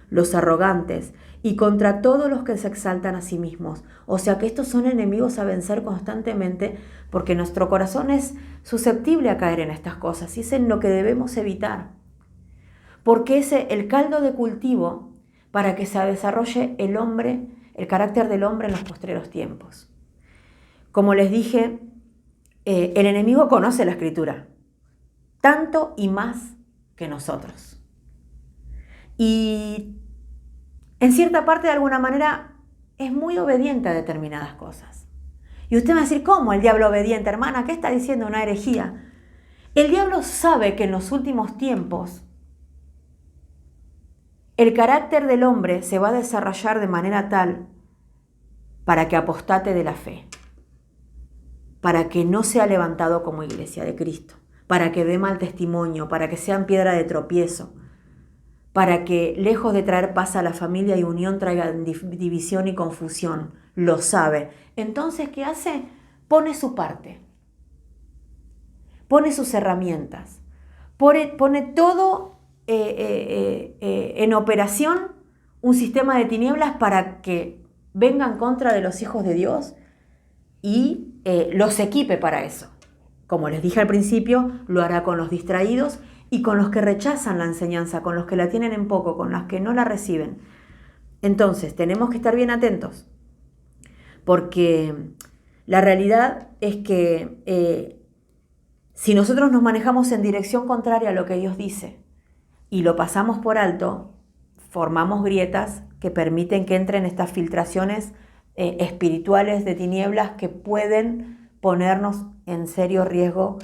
los arrogantes y contra todos los que se exaltan a sí mismos. O sea que estos son enemigos a vencer constantemente, porque nuestro corazón es susceptible a caer en estas cosas y es en lo que debemos evitar. Porque es el caldo de cultivo para que se desarrolle el carácter del hombre en los postreros tiempos. Como les dije, el enemigo conoce la Escritura, tanto y más que nosotros. Y en cierta parte, de alguna manera, es muy obediente a determinadas cosas. Y usted va a decir, ¿cómo el diablo obediente, hermana? ¿Qué está diciendo? Una herejía. El diablo sabe que en los últimos tiempos el carácter del hombre se va a desarrollar de manera tal para que apostate de la fe, para que no sea levantado como iglesia de Cristo, para que dé mal testimonio, para que sean piedra de tropiezo, para que lejos de traer paz a la familia y unión traiga división y confusión. Lo sabe. Entonces, ¿qué hace? Pone su parte, pone sus herramientas, pone todo en operación, un sistema de tinieblas para que venga en contra de los hijos de Dios y los equipe para eso. Como les dije al principio, lo hará con los distraídos y con los que rechazan la enseñanza, con los que la tienen en poco, con los que no la reciben. Entonces, tenemos que estar bien atentos, porque la realidad es que si nosotros nos manejamos en dirección contraria a lo que Dios dice y lo pasamos por alto, formamos grietas que permiten que entren estas filtraciones espirituales de tinieblas que pueden ponernos en serio riesgo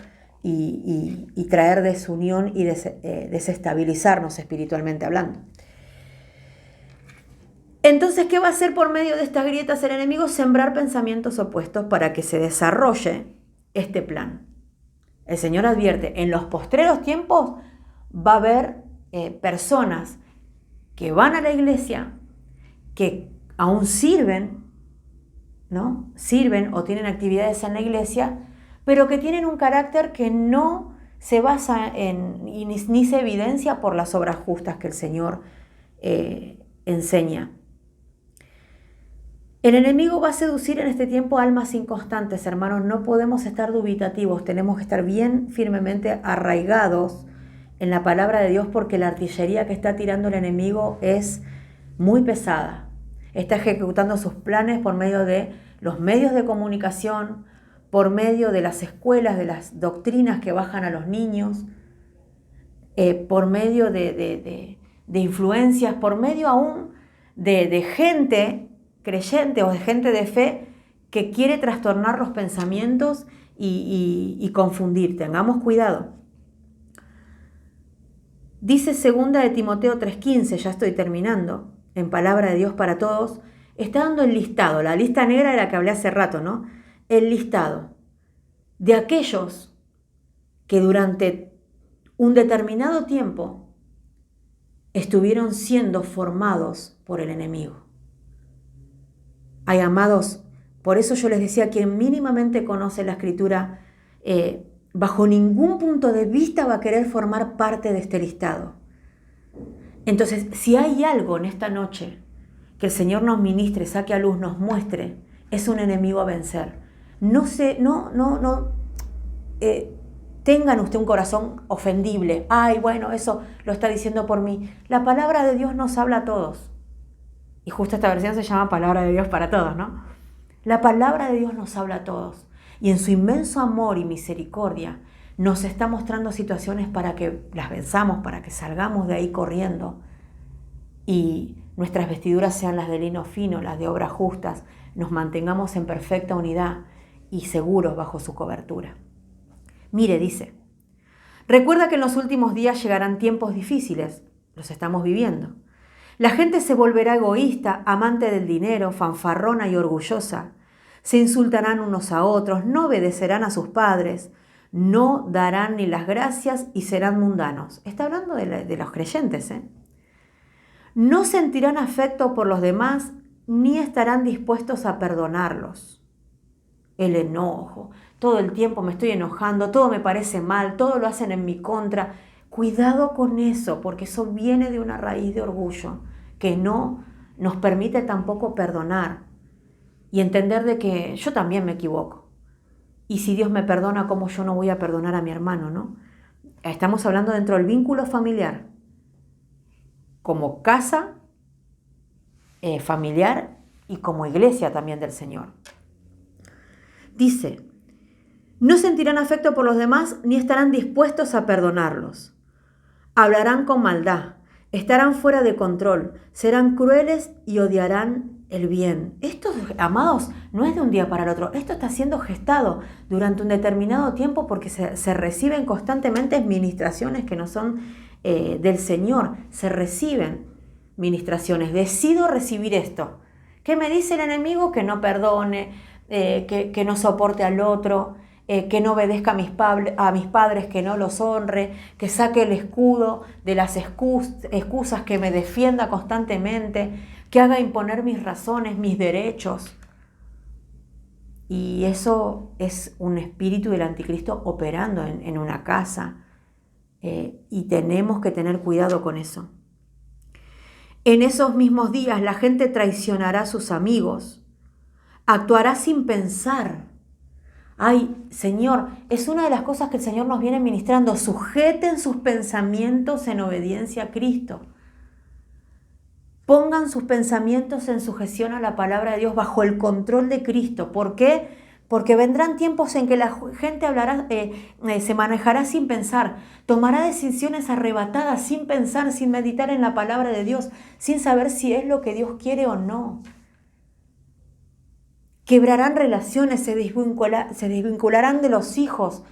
y traer desunión y desestabilizarnos espiritualmente hablando. Entonces, ¿qué va a hacer por medio de estas grietas el enemigo? Sembrar pensamientos opuestos para que se desarrolle este plan. El Señor advierte, en los postreros tiempos va a haber personas que van a la iglesia, que aún sirven, ¿no? Sirven o tienen actividades en la iglesia, pero que tienen un carácter que no se basa ni se evidencia por las obras justas que el Señor enseña. El enemigo va a seducir en este tiempo almas inconstantes, hermanos. No podemos estar dubitativos, tenemos que estar bien firmemente arraigados en la palabra de Dios, porque la artillería que está tirando el enemigo es muy pesada. Está ejecutando sus planes por medio de los medios de comunicación, por medio de las escuelas, de las doctrinas que bajan a los niños, por medio de influencias, por medio aún de gente creyente o de gente de fe que quiere trastornar los pensamientos y confundir. Tengamos cuidado. Dice 2 de Timoteo 3:15, ya estoy terminando, en Palabra de Dios para Todos, está dando el listado, la lista negra de la que hablé hace rato, ¿no? El listado de aquellos que durante un determinado tiempo estuvieron siendo formados por el enemigo. Ay, amados, por eso yo les decía, quien mínimamente conoce la Escritura, bajo ningún punto de vista va a querer formar parte de este listado. Entonces, si hay algo en esta noche que el Señor nos ministre, saque a luz, nos muestre, es un enemigo a vencer. Tengan usted un corazón ofendible. Ay, bueno, eso lo está diciendo por mí. La palabra de Dios nos habla a todos. Y justo esta versión se llama Palabra de Dios para Todos, ¿no? La palabra de Dios nos habla a todos. Y en su inmenso amor y misericordia nos está mostrando situaciones para que las venzamos, para que salgamos de ahí corriendo. Y nuestras vestiduras sean las de lino fino, las de obras justas. Nos mantengamos en perfecta unidad y seguros bajo su cobertura. Mire, dice, recuerda que en los últimos días llegarán tiempos difíciles. Los estamos viviendo. La gente se volverá egoísta, amante del dinero, fanfarrona y orgullosa. Se insultarán unos a otros, no obedecerán a sus padres, no darán ni las gracias y serán mundanos. Está hablando de los creyentes, ¿eh? No sentirán afecto por los demás ni estarán dispuestos a perdonarlos. El enojo, todo el tiempo me estoy enojando, todo me parece mal, todo lo hacen en mi contra. Cuidado con eso, porque eso viene de una raíz de orgullo que no nos permite tampoco perdonar y entender de que yo también me equivoco. Y si Dios me perdona, ¿cómo yo no voy a perdonar a mi hermano, no? Estamos hablando dentro del vínculo familiar, como casa familiar y como iglesia también del Señor. Dice, no sentirán afecto por los demás ni estarán dispuestos a perdonarlos. Hablarán con maldad, estarán fuera de control, serán crueles y odiarán el bien. Esto, amados, no es de un día para el otro. Esto está siendo gestado durante un determinado tiempo porque se reciben constantemente ministraciones que no son del Señor. Se reciben ministraciones. Decido recibir esto. ¿Qué me dice el enemigo? Que no perdone, que no soporte al otro, que no obedezca a mis padres, que no los honre, que saque el escudo de las excusas, que me defienda constantemente, que haga imponer mis razones, mis derechos. Y eso es un espíritu del anticristo operando en una casa. Y tenemos que tener cuidado con eso. En esos mismos días la gente traicionará a sus amigos, actuará sin pensar. Ay, Señor, es una de las cosas que el Señor nos viene ministrando. Sujeten sus pensamientos en obediencia a Cristo. Pongan sus pensamientos en sujeción a la palabra de Dios bajo el control de Cristo. ¿Por qué? Porque vendrán tiempos en que la gente se manejará sin pensar, tomará decisiones arrebatadas sin pensar, sin meditar en la palabra de Dios, sin saber si es lo que Dios quiere o no. Quebrarán relaciones, se desvincularán de los hijos,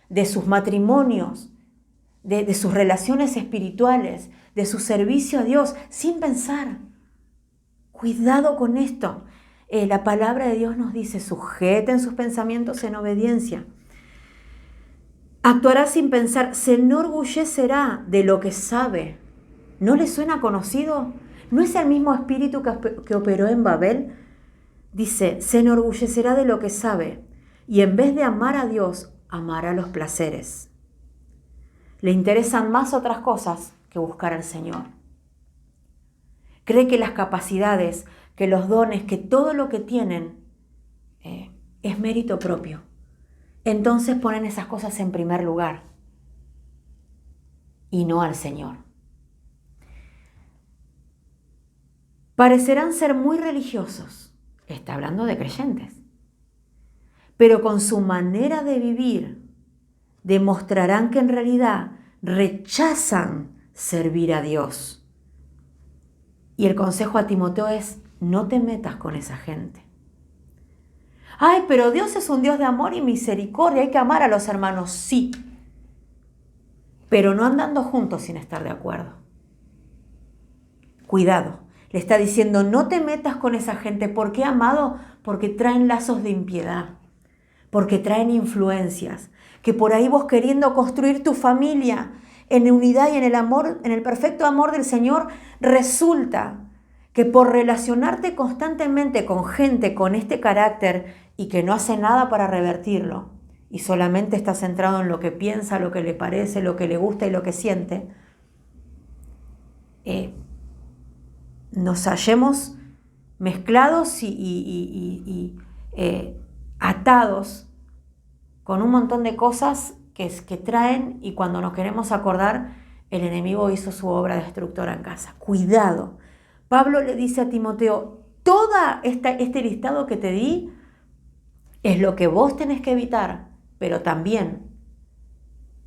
de sus matrimonios, de sus relaciones espirituales, de su servicio a Dios, sin pensar. Cuidado con esto. La palabra de Dios nos dice, sujeten sus pensamientos en obediencia. Actuará sin pensar, se enorgullecerá de lo que sabe. ¿No le suena conocido? ¿No es el mismo espíritu que operó en Babel? Dice, se enorgullecerá de lo que sabe y en vez de amar a Dios, amará los placeres. Le interesan más otras cosas que buscar al Señor. Cree que las capacidades, que los dones, que todo lo que tienen es mérito propio. Entonces ponen esas cosas en primer lugar y no al Señor. Parecerán ser muy religiosos. Está hablando de creyentes. Pero con su manera de vivir demostrarán que en realidad rechazan servir a Dios. Y el consejo a Timoteo es, no te metas con esa gente. Ay, pero Dios es un Dios de amor y misericordia, hay que amar a los hermanos, sí. Pero no andando juntos sin estar de acuerdo. Cuidado. Le está diciendo, no te metas con esa gente. ¿Por qué, amado? Porque traen lazos de impiedad, porque traen influencias, que por ahí vos queriendo construir tu familia en unidad y en el amor, en el perfecto amor del Señor, resulta que por relacionarte constantemente con gente con este carácter y que no hace nada para revertirlo, y solamente está centrado en lo que piensa, lo que le parece, lo que le gusta y lo que siente, nos hallemos mezclados y atados con un montón de cosas que traen, y cuando nos queremos acordar, el enemigo hizo su obra destructora en casa. Cuidado. Pablo le dice a Timoteo, toda este listado que te di es lo que vos tenés que evitar, pero también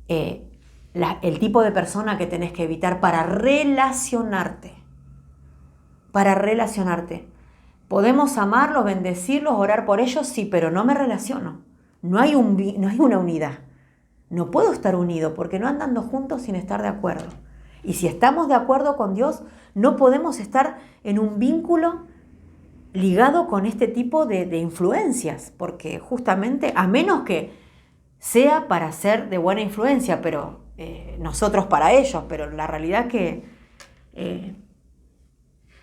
el tipo de persona que tenés que evitar para relacionarte. Para relacionarte. Podemos amarlos, bendecirlos, orar por ellos, sí, pero no me relaciono. No hay una unidad. No puedo estar unido porque no andando juntos sin estar de acuerdo. Y si estamos de acuerdo con Dios, no podemos estar en un vínculo ligado con este tipo de influencias, porque justamente, a menos que sea para ser de buena influencia, pero nosotros para ellos, pero la realidad que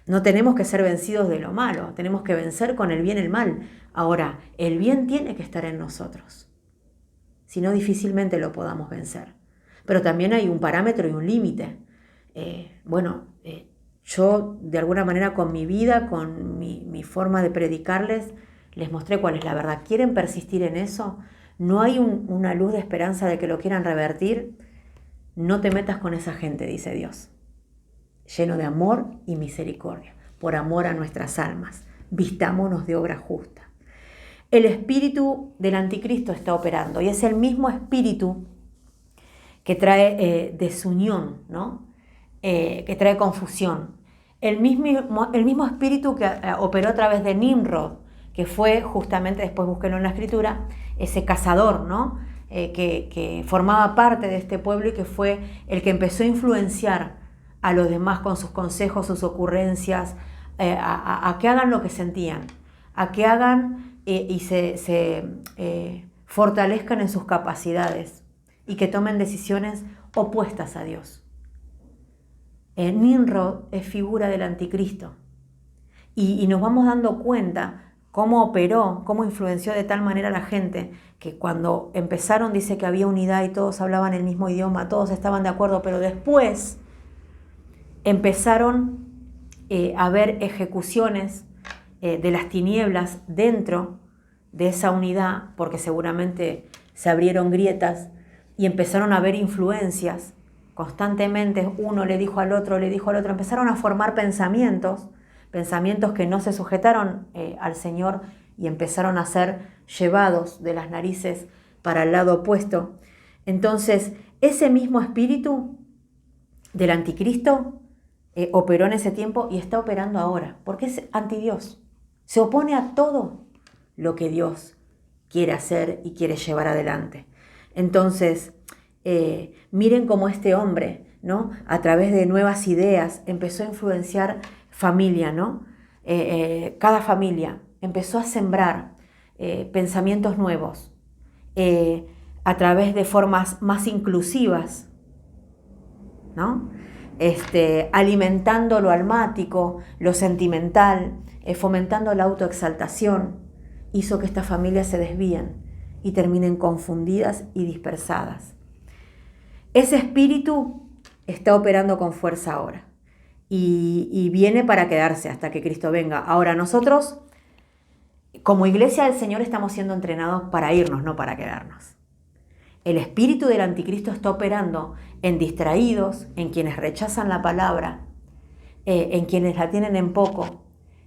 no tenemos que ser vencidos de lo malo, tenemos que vencer con el bien el mal. Ahora, el bien tiene que estar en nosotros, si no difícilmente lo podamos vencer. Pero también hay un parámetro y un límite. Yo de alguna manera con mi vida, con mi forma de predicarles, les mostré cuál es la verdad. ¿Quieren persistir en eso? ¿No hay una luz de esperanza de que lo quieran revertir? No te metas con esa gente, dice Dios. Lleno de amor y misericordia, por amor a nuestras almas. Vistámonos de obra justa. El espíritu del anticristo está operando y es el mismo espíritu que trae desunión, ¿no? Que trae confusión. El mismo espíritu que operó a través de Nimrod, que fue justamente, después búsquenlo en la escritura, ese cazador, ¿no? Que formaba parte de este pueblo y que fue el que empezó a influenciar a los demás con sus consejos, sus ocurrencias, a que hagan lo que sentían, a que hagan y se fortalezcan en sus capacidades y que tomen decisiones opuestas a Dios. Nimrod es figura del anticristo y nos vamos dando cuenta cómo operó, cómo influenció de tal manera a la gente que cuando empezaron dice que había unidad y todos hablaban el mismo idioma, todos estaban de acuerdo, pero después empezaron a haber ejecuciones de las tinieblas dentro de esa unidad, porque seguramente se abrieron grietas y empezaron a haber influencias constantemente. Uno le dijo al otro, empezaron a formar pensamientos que no se sujetaron al Señor y empezaron a ser llevados de las narices para el lado opuesto. Entonces, ese mismo espíritu del anticristo operó en ese tiempo y está operando ahora, porque es antidios. Se opone a todo lo que Dios quiere hacer y quiere llevar adelante. Entonces, miren cómo este hombre, ¿no?, a través de nuevas ideas empezó a influenciar familia, ¿no? Cada familia empezó a sembrar pensamientos nuevos a través de formas más inclusivas, ¿no? Alimentando lo almático, lo sentimental, fomentando la autoexaltación, hizo que estas familias se desvíen y terminen confundidas y dispersadas. Ese espíritu está operando con fuerza ahora y viene para quedarse hasta que Cristo venga. Ahora nosotros, como iglesia del Señor, estamos siendo entrenados para irnos, no para quedarnos. El espíritu del anticristo está operando en distraídos, en quienes rechazan la palabra, en quienes la tienen en poco,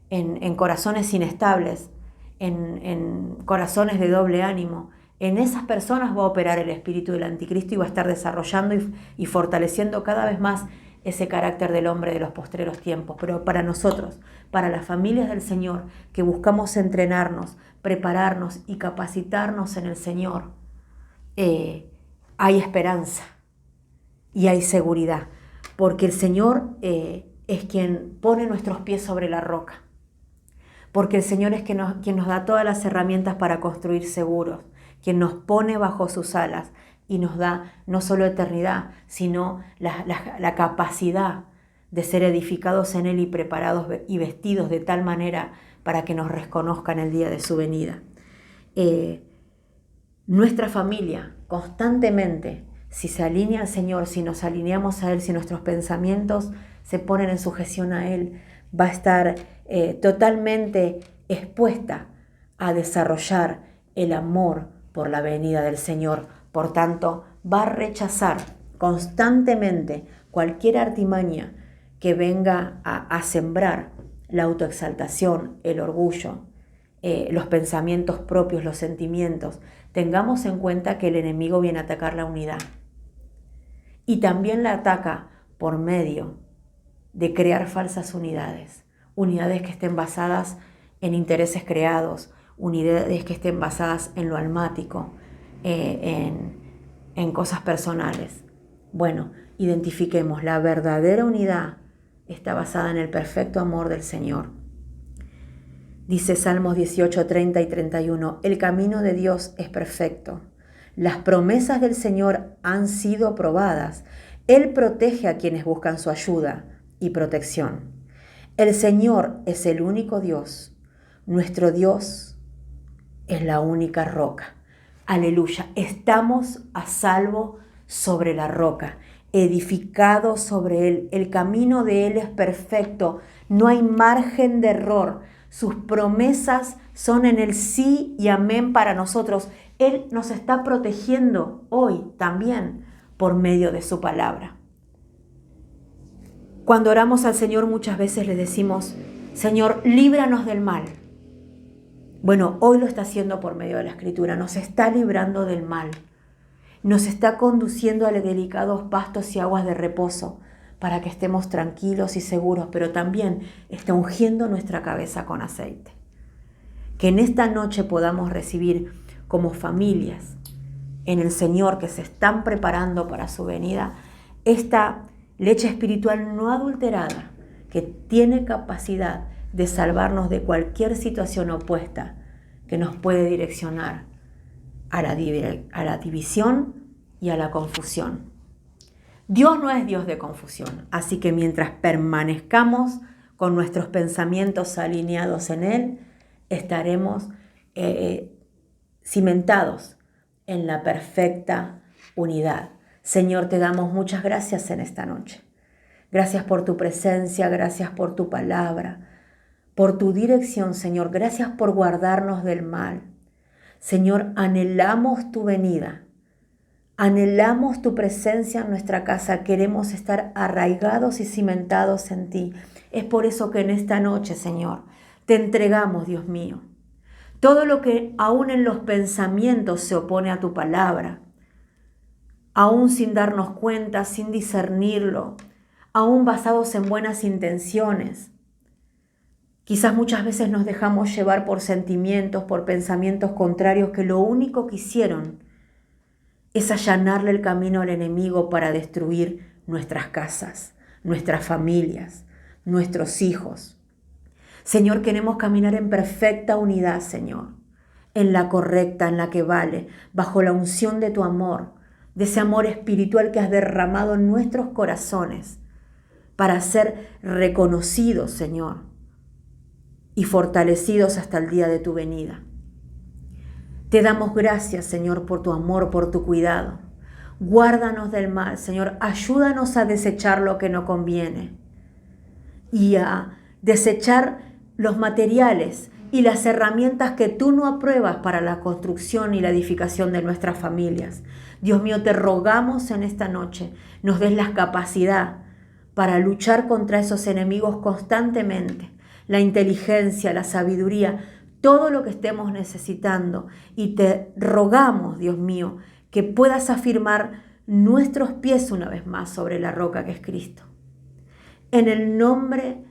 en corazones inestables, en corazones de doble ánimo. En esas personas va a operar el espíritu del anticristo y va a estar desarrollando y fortaleciendo cada vez más ese carácter del hombre de los postreros tiempos. Pero para nosotros, para las familias del Señor, que buscamos entrenarnos, prepararnos y capacitarnos en el Señor, hay esperanza y hay seguridad, porque el Señor es quien pone nuestros pies sobre la roca, porque el Señor es quien nos da todas las herramientas para construir seguros, quien nos pone bajo sus alas y nos da no solo eternidad, sino la capacidad de ser edificados en Él y preparados y vestidos de tal manera para que nos reconozcan el día de su venida. Nuestra familia constantemente, si se alinea al Señor, si nos alineamos a Él, si nuestros pensamientos se ponen en sujeción a Él, va a estar totalmente expuesta a desarrollar el amor por la venida del Señor. Por tanto, va a rechazar constantemente cualquier artimaña que venga a sembrar la autoexaltación, el orgullo, los pensamientos propios, los sentimientos. Tengamos en cuenta que el enemigo viene a atacar la unidad y también la ataca por medio de crear falsas unidades que estén basadas en intereses creados, unidades que estén basadas en lo almático, en cosas personales. Bueno, identifiquemos, la verdadera unidad está basada en el perfecto amor del Señor. Dice Salmos 18, 30 y 31, el camino de Dios es perfecto. Las promesas del Señor han sido aprobadas. Él protege a quienes buscan su ayuda y protección. El Señor es el único Dios. Nuestro Dios es la única roca. Aleluya. Estamos a salvo sobre la roca, edificados sobre Él. El camino de Él es perfecto. No hay margen de error. Sus promesas son en el sí y amén para nosotros. Él nos está protegiendo hoy también por medio de su palabra. Cuando oramos al Señor muchas veces le decimos, Señor, líbranos del mal. Bueno, hoy lo está haciendo por medio de la Escritura. Nos está librando del mal. Nos está conduciendo a delicados pastos y aguas de reposo para que estemos tranquilos y seguros, pero también está ungiendo nuestra cabeza con aceite. Que en esta noche podamos recibir como familias en el Señor que se están preparando para su venida, esta leche espiritual no adulterada que tiene capacidad de salvarnos de cualquier situación opuesta que nos puede direccionar a la división y a la confusión. Dios no es Dios de confusión, así que mientras permanezcamos con nuestros pensamientos alineados en Él, estaremos cimentados en la perfecta unidad. Señor, te damos muchas gracias en esta noche. Gracias por tu presencia, gracias por tu palabra, por tu dirección, Señor. Gracias por guardarnos del mal. Señor, anhelamos tu venida. Anhelamos tu presencia en nuestra casa. Queremos estar arraigados y cimentados en ti. Es por eso que en esta noche, Señor, te entregamos, Dios mío, Todo lo que aún en los pensamientos se opone a tu palabra, aún sin darnos cuenta, sin discernirlo, aún basados en buenas intenciones. Quizás muchas veces nos dejamos llevar por sentimientos, por pensamientos contrarios que lo único que hicieron es allanarle el camino al enemigo para destruir nuestras casas, nuestras familias, nuestros hijos. Señor, queremos caminar en perfecta unidad, Señor, en la correcta, en la que vale, bajo la unción de tu amor, de ese amor espiritual que has derramado en nuestros corazones para ser reconocidos, Señor, y fortalecidos hasta el día de tu venida. Te damos gracias, Señor, por tu amor, por tu cuidado. Guárdanos del mal, Señor. Ayúdanos a desechar lo que no conviene y a desechar los materiales y las herramientas que tú no apruebas para la construcción y la edificación de nuestras familias. Dios mío, te rogamos en esta noche, nos des la capacidad para luchar contra esos enemigos constantemente, la inteligencia, la sabiduría, todo lo que estemos necesitando. Y te rogamos, Dios mío, que puedas afirmar nuestros pies una vez más sobre la roca que es Cristo. En el nombre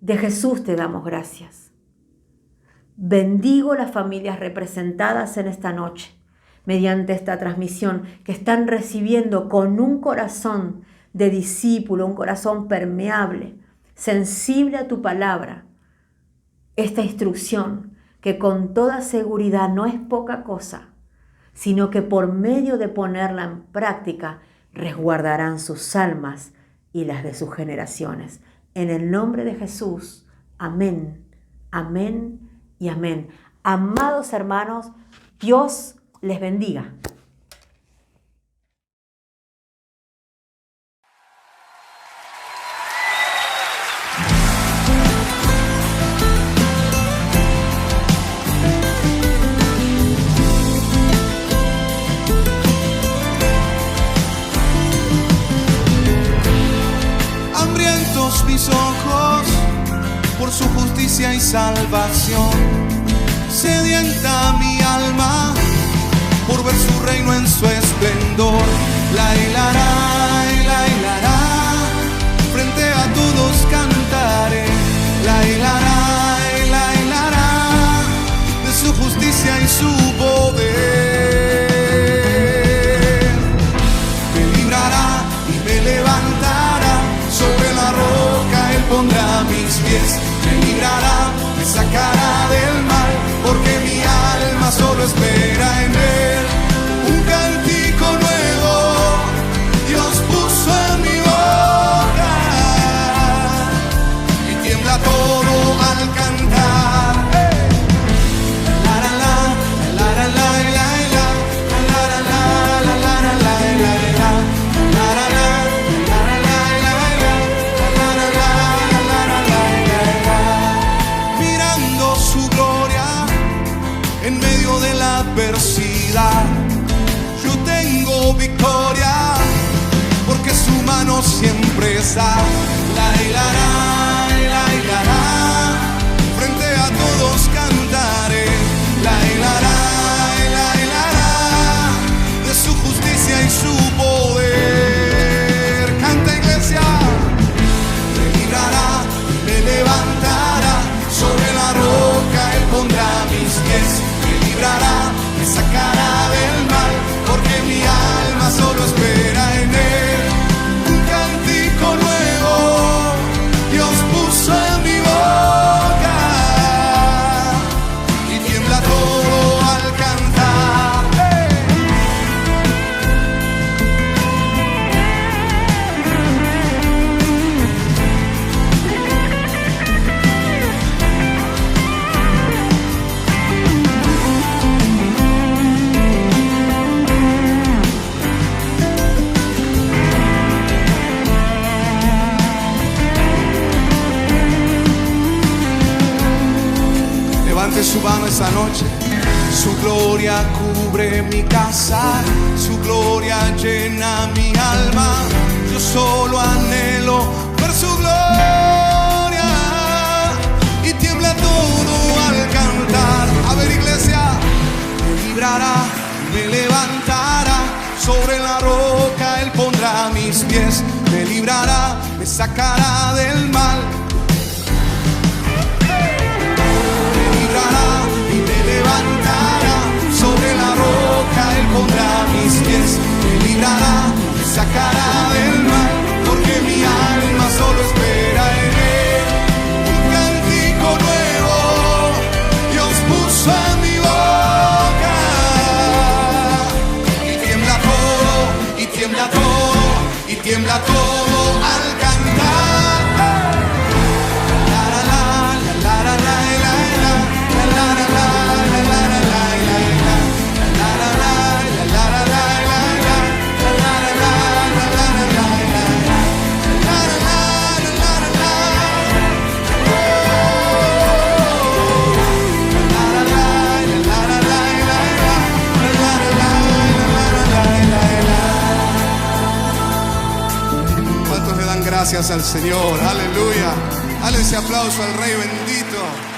de Jesús te damos gracias. Bendigo las familias representadas en esta noche, mediante esta transmisión, que están recibiendo con un corazón de discípulo, un corazón permeable, sensible a tu palabra, esta instrucción que con toda seguridad no es poca cosa, sino que por medio de ponerla en práctica resguardarán sus almas y las de sus generaciones. En el nombre de Jesús, amén, amén y amén. Amados hermanos, Dios les bendiga. Mis ojos por su justicia y salvación, sedienta mi alma por ver su reino en su esplendor. La hilará, frente a todos cantaré. La hilará, de su justicia y su poder. Me librará y me levantará sobre la roca, Él pondrá mis pies. Me librará, me sacará del mal, porque mi alma solo espera en Él. Un cántico nuevo Dios puso en mi boca, y tiembla todo al cantar. Adversidad, yo tengo victoria, porque su mano siempre está. La hilará, frente a todos cantaré. La hilará, de su justicia y su poder. Canta, iglesia. Me librará, me levantará sobre la roca, Él pondrá mis pies. Me librará, me sacará del mal, porque mi alma solo espera en Él. Un cántico nuevo Dios puso en mi boca, y tiembla todo al cantar. Levante su mano esta noche. Su gloria cubre mi casa, su gloria llena mi alma. Yo solo anhelo ver su gloria, y tiembla todo al cantar. A ver, iglesia. me levantará, sobre la roca Él pondrá mis pies, me librará, me sacará del mal. Me librará y me levantará, sobre la roca Él pondrá mis pies, me librará, me sacará del mal, porque mi alma solo espera en Él. Un cántico nuevo Dios puso en mi boca, y tiembla todo, y tiembla todo, y tiembla todo al cantar. La la la la la la la la la la la la la la la. Gracias al Señor, aleluya. Dale ese aplauso al Rey bendito.